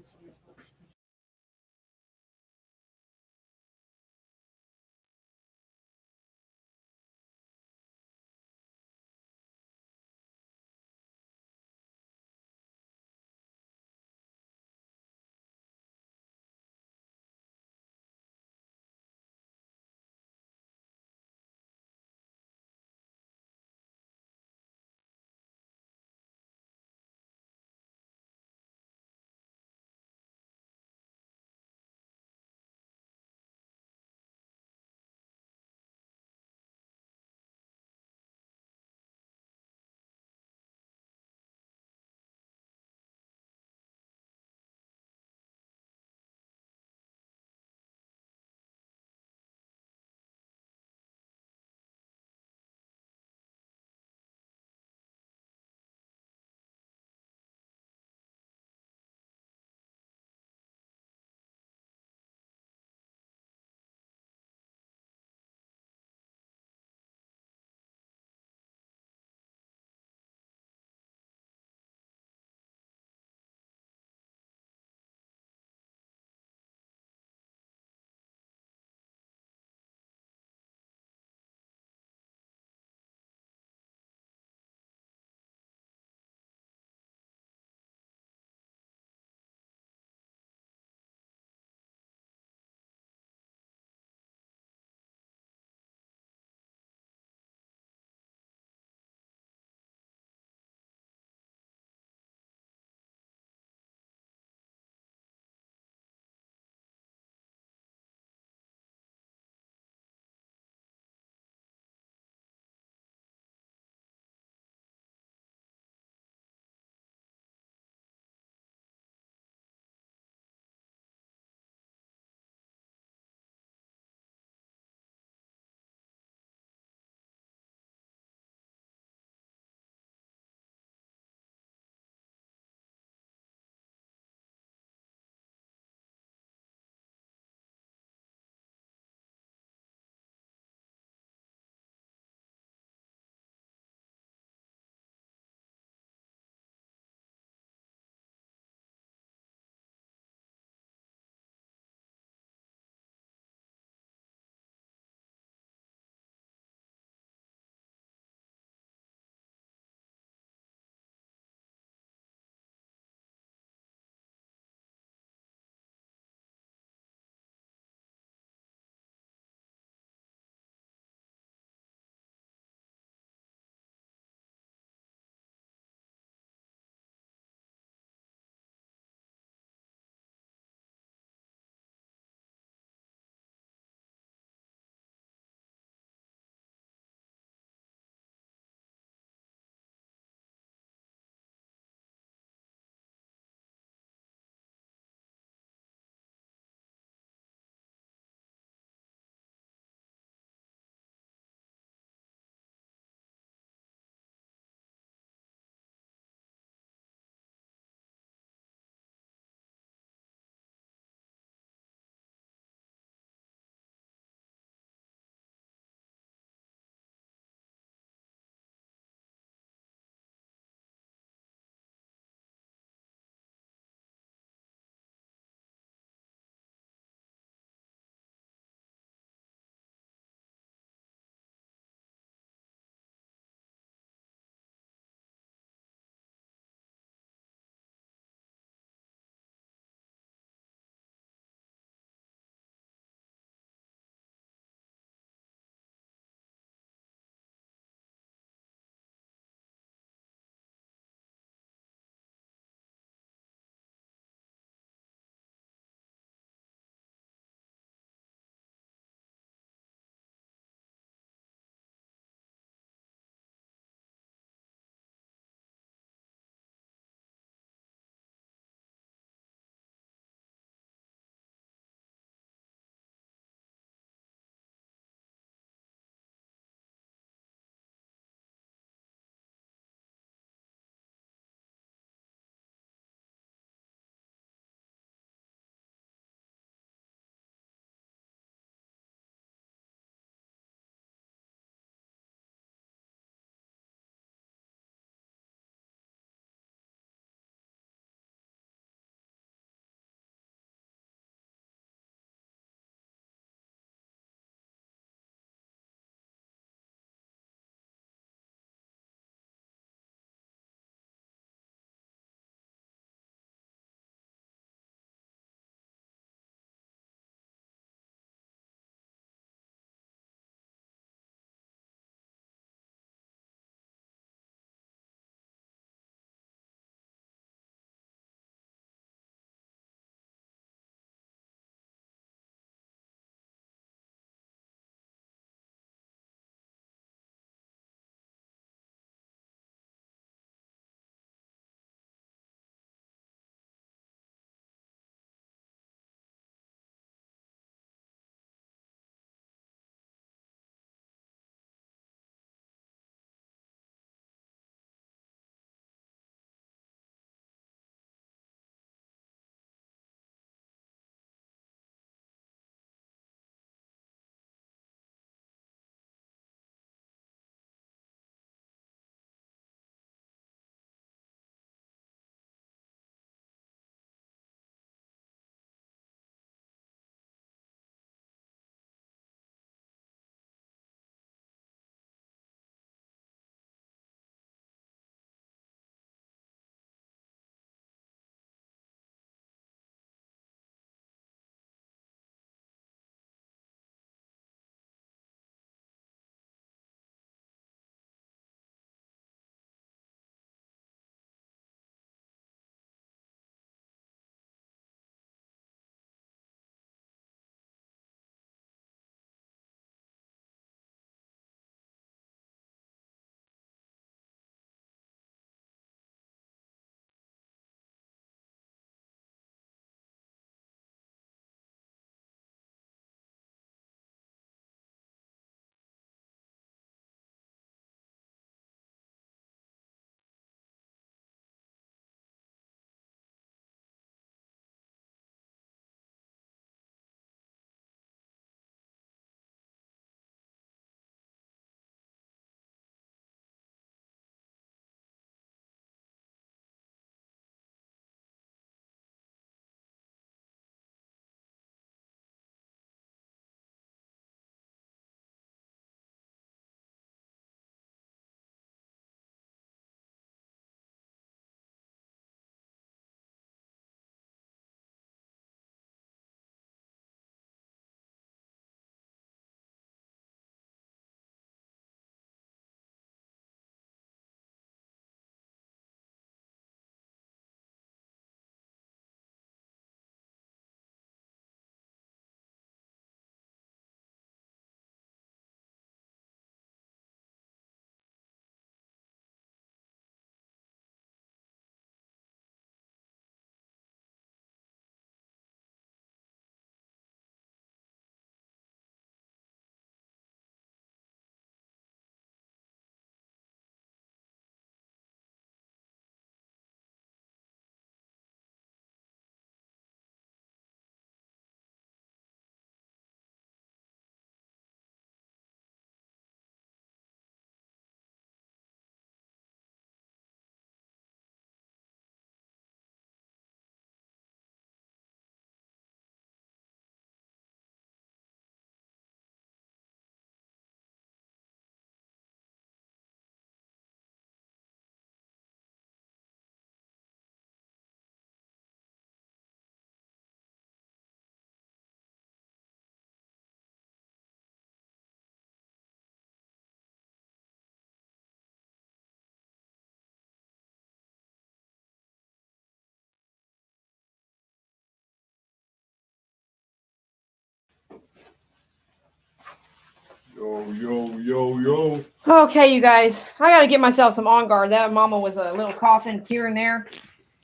Yo. Okay, you guys, I got to get myself some On Guard. That mama was a little coughing here and there.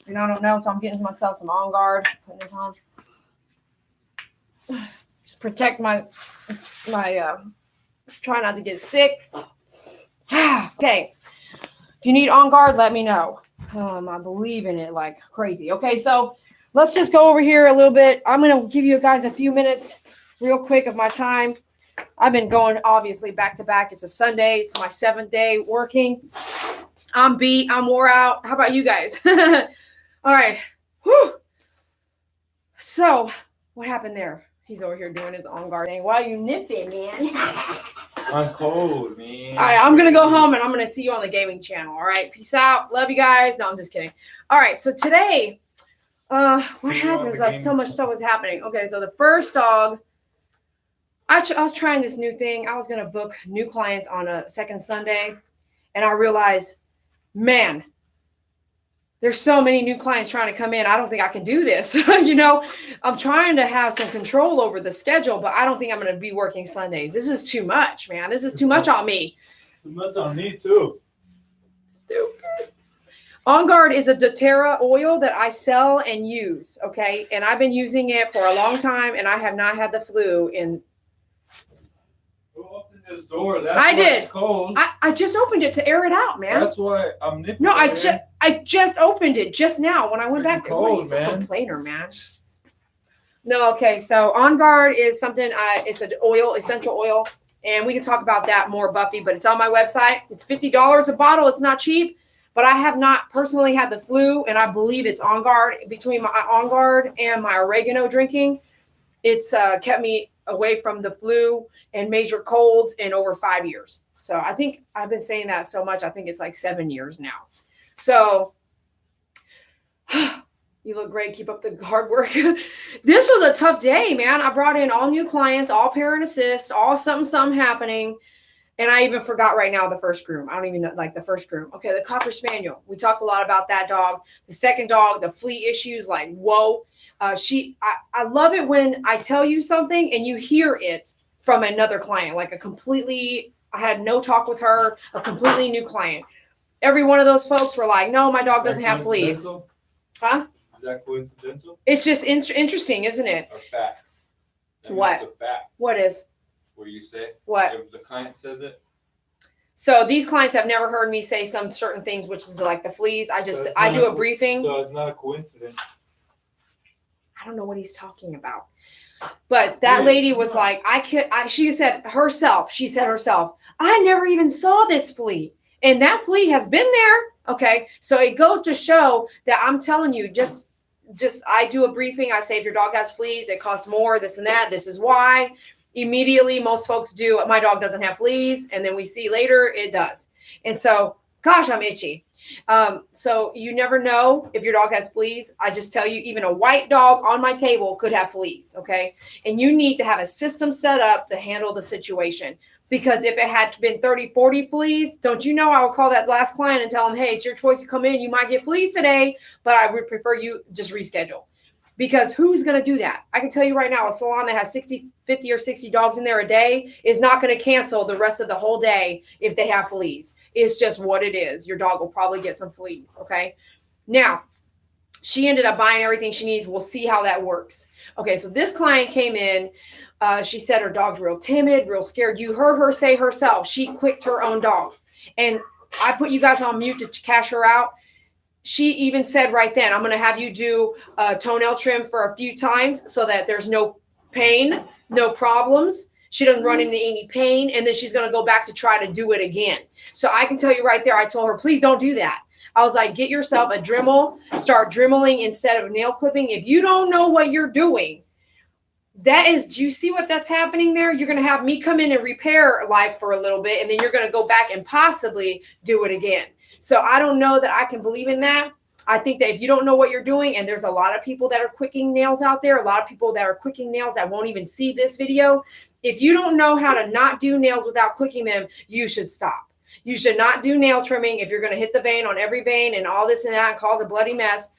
And I don't know, so I'm getting myself some On Guard. Putting this on. Just protect just try not to get sick. Okay. If you need On Guard, let me know. I believe in it like crazy. Okay, so let's just go over here a little bit. I'm going to give you guys a few minutes real quick of my time. I've been going obviously back to back. It's a Sunday. It's my 7th day working. I'm beat. I'm wore out. How about you guys? All right. Whew. So what happened there? He's over here doing his On Guard thing. Why are you nipping, man? I'm cold, man. All right, I'm going to go home and I'm going to see you on the gaming channel. All right, peace out. Love you guys. No, I'm just kidding. All right, so today, what happened was like so much stuff was happening. Okay, so the first dog, I was trying this new thing. I was going to book new clients on a second Sunday, and I realized, man, there's so many new clients trying to come in. I don't think I can do this. I'm trying to have some control over the schedule, but I don't think I'm going to be working Sundays. This is too much, man. This is too much on me. Too much on me, too. Stupid. On Guard is a doTERRA oil that I sell and use, okay? And I've been using it for a long time, and I have not had the flu in. Who opened this door? That's I why did. It's cold. I just opened it to air it out, man. That's why I'm nipping. No, I just opened it just now when I went back. Cold, What a man. complainer, man. No, okay. So On Guard is something. It's an oil, essential oil, and we can talk about that more, Buffy. But it's on my website. It's $50 a bottle. It's not cheap, but I have not personally had the flu, and I believe it's On Guard. Between my On Guard and my oregano drinking, it's kept me away from the flu and major colds in over 5 years. So I think I've been saying that so much. I think it's like 7 years now. So you look great. Keep up the hard work. This was a tough day, man. I brought in all new clients, all parent assists, all something happening. And I even forgot right now the first groom. I don't even know, like the first groom. Okay, the Cocker Spaniel. We talked a lot about that dog. The second dog, the flea issues, like, whoa. I love it when I tell you something and you hear it from another client, like I had no talk with her, a completely new client. Every one of those folks were like, no, my dog doesn't have fleas. Huh? Is that coincidental? It's just interesting, isn't it? Or facts? That means What? it's a fact. What is? What you say? What? If the client says it. So these clients have never heard me say some certain things, which is like the fleas. I do a briefing. So it's not a coincidence. I don't know what he's talking about. But that lady was like, she said herself, I never even saw this flea. And that flea has been there. Okay. So it goes to show that I'm telling you, just I do a briefing. I say, if your dog has fleas, it costs more, this and that. This is why. Immediately, most folks do. My dog doesn't have fleas. And then we see later it does. And so, gosh, I'm itchy. So you never know if your dog has fleas. I just tell you, even a white dog on my table could have fleas. Okay. And you need to have a system set up to handle the situation. Because if it had been 30, 40 fleas, don't you know, I would call that last client and tell them, hey, it's your choice to come in. You might get fleas today, but I would prefer you just reschedule. Because who's going to do that? I can tell you right now, a salon that has 50 or 60 dogs in there a day is not going to cancel the rest of the whole day if they have fleas. It's just what it is. Your dog will probably get some fleas, okay? Now, she ended up buying everything she needs. We'll see how that works. Okay, so this client came in. She said her dog's real timid, real scared. You heard her say herself, she quicked her own dog. And I put you guys on mute to cash her out. She even said right then, I'm going to have you do toenail trim for a few times so that there's no pain, no problems. She doesn't run into any pain. And then she's going to go back to try to do it again. So I can tell you right there, I told her, please don't do that. I was like, get yourself a Dremel, start dremeling instead of nail clipping. If you don't know what you're doing, do you see what that's happening there? You're going to have me come in and repair life for a little bit, and then you're going to go back and possibly do it again. So I don't know that I can believe in that. I think that if you don't know what you're doing, and there's a lot of people that are quicking nails out there, a lot of people that are quicking nails that won't even see this video. If you don't know how to not do nails without quicking them, you should stop. You should not do nail trimming if you're going to hit the vein on every vein and all this and that and cause a bloody mess.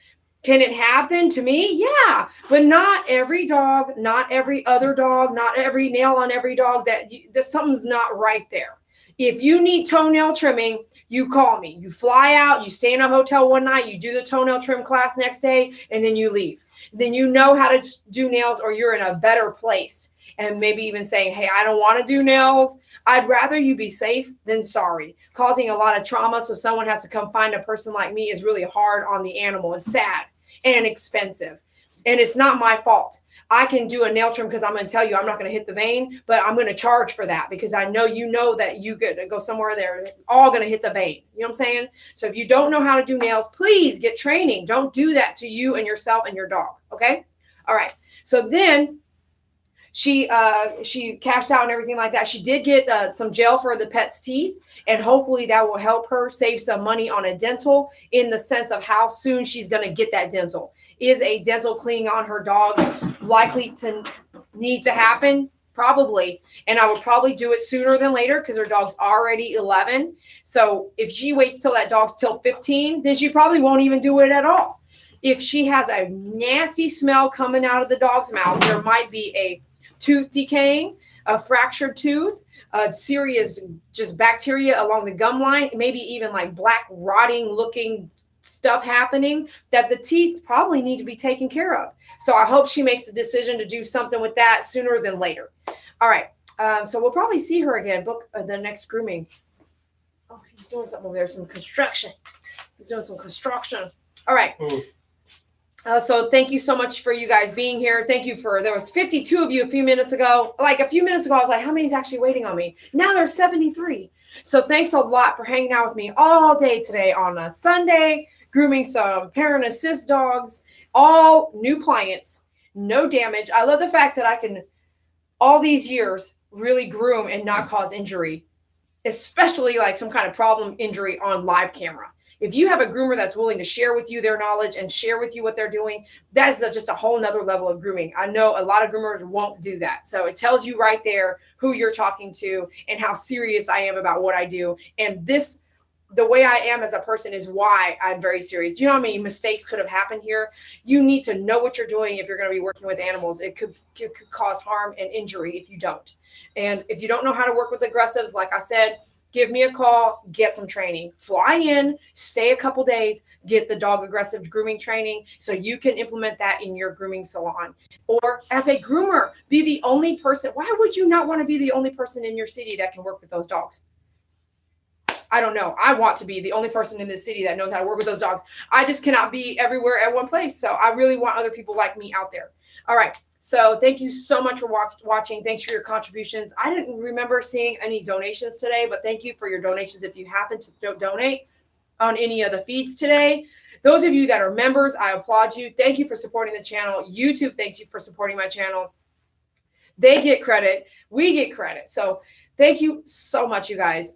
Can it happen to me? Yeah, but not every dog, not every other dog, not every nail on every dog. That something's not right there. If you need toenail trimming, you call me. You fly out, you stay in a hotel one night, you do the toenail trim class next day, and then you leave. Then you know how to do nails, or you're in a better place. And maybe even saying, hey, I don't want to do nails. I'd rather you be safe than sorry. Causing a lot of trauma so someone has to come find a person like me is really hard on the animal and sad and expensive. And it's not my fault. I can do a nail trim because I'm going to tell you I'm not going to hit the vein, but I'm going to charge for that because I know you know that you could go somewhere there, all going to hit the vein. You know what I'm saying? So if you don't know how to do nails, please get training. Don't do that to you and yourself and your dog. Okay? All right. So then she cashed out and everything like that. She did get some gel for the pet's teeth, and hopefully that will help her save some money on a dental in the sense of how soon she's going to get that dental. Is a dental cleaning on her dog likely to need to happen? Probably. And I would probably do it sooner than later because her dog's already 11. So if she waits till that dog's till 15, then she probably won't even do it at all. If she has a nasty smell coming out of the dog's mouth, there might be a tooth decaying, a fractured tooth, serious just bacteria along the gum line, maybe even like black rotting looking stuff happening that the teeth probably need to be taken care of. So I hope she makes a decision to do something with that sooner than later. All right. So we'll probably see her again. Book the next grooming. Oh, he's doing something over there. Some construction. He's doing some construction. All right. So thank you so much for you guys being here. Thank you there was 52 of you a few minutes ago. Like a few minutes ago, I was like, how many's actually waiting on me? Now there's 73. So thanks a lot for hanging out with me all day today on a Sunday, grooming some parent assist dogs, all new clients, no damage. I love the fact that I can, all these years, really groom and not cause injury, especially like some kind of problem injury on live camera. If you have a groomer that's willing to share with you their knowledge and share with you what they're doing, that's just a whole nother level of grooming. I know a lot of groomers won't do that. So it tells you right there who you're talking to and how serious I am about what I do. And the way I am as a person is why I'm very serious. Do you know how many mistakes could have happened here? You need to know what you're doing if you're going to be working with animals. It could cause harm and injury if you don't. And if you don't know how to work with aggressives, like I said, give me a call, get some training, fly in, stay a couple days, get the dog aggressive grooming training so you can implement that in your grooming salon. Or as a groomer, be the only person. Why would you not want to be the only person in your city that can work with those dogs? I don't know. I want to be the only person in this city that knows how to work with those dogs. I just cannot be everywhere at one place. So I really want other people like me out there. All right. So thank you so much for watching. Thanks for your contributions. I didn't remember seeing any donations today, but thank you for your donations if you happen to donate on any of the feeds today. Those of you that are members, I applaud you. Thank you for supporting the channel. YouTube thanks you for supporting my channel. They get credit. We get credit. So thank you so much, you guys.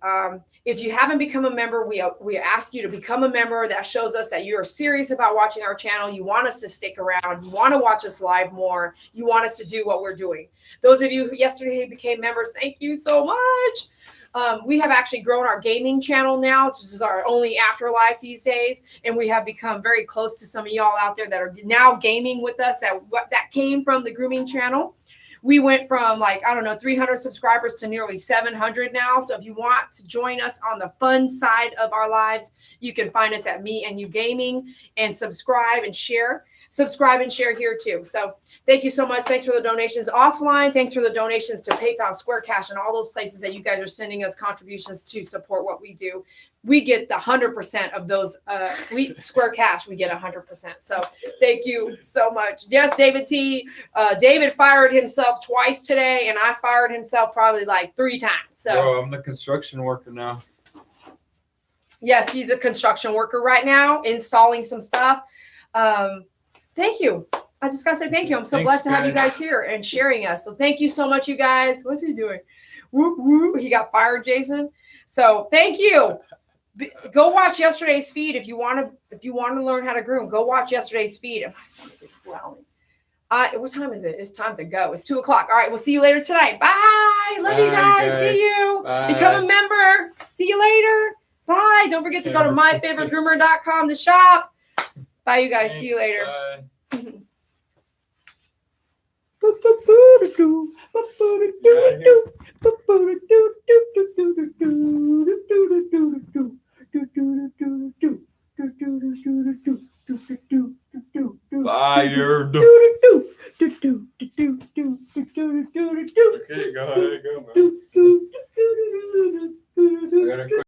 If you haven't become a member, we ask you to become a member. That shows us that you are serious about watching our channel. You want us to stick around. You want to watch us live more. You want us to do what we're doing. Those of you who yesterday became members, thank you so much. We have actually grown our gaming channel now, which is our only afterlife these days. And we have become very close to some of y'all out there that are now gaming with us that came from the grooming channel. We went from 300 subscribers to nearly 700 now. So if you want to join us on the fun side of our lives, you can find us at Me and You Gaming and subscribe and share. Subscribe and share here too. So thank you so much. Thanks for the donations offline. Thanks for the donations to PayPal, Square Cash, and all those places that you guys are sending us contributions to support what we do. We get the 100% of those. Square Cash, we get 100%. So thank you so much. Yes, David T. David fired himself twice today, and I fired himself probably like 3 times. So I'm the construction worker now. Yes, he's a construction worker right now, installing some stuff. Thank you. I just gotta say thank you. I'm so blessed to have you guys here and sharing us. So thank you so much, you guys. What's he doing? Whoop, whoop. He got fired, Jason. So thank you. Go watch yesterday's feed if you want to learn how to groom. Go watch yesterday's feed. My stomach is growling. What time is it? It's time to go. It's 2:00. All right, we'll see you later tonight. Bye. Love you guys. See you. Bye. Become a member. See you later. Bye. Don't forget to go to myfavoritegroomer.com to shop. Bye, you guys. See you later. Bye. Fire. Okay, go ahead, go, man. I gotta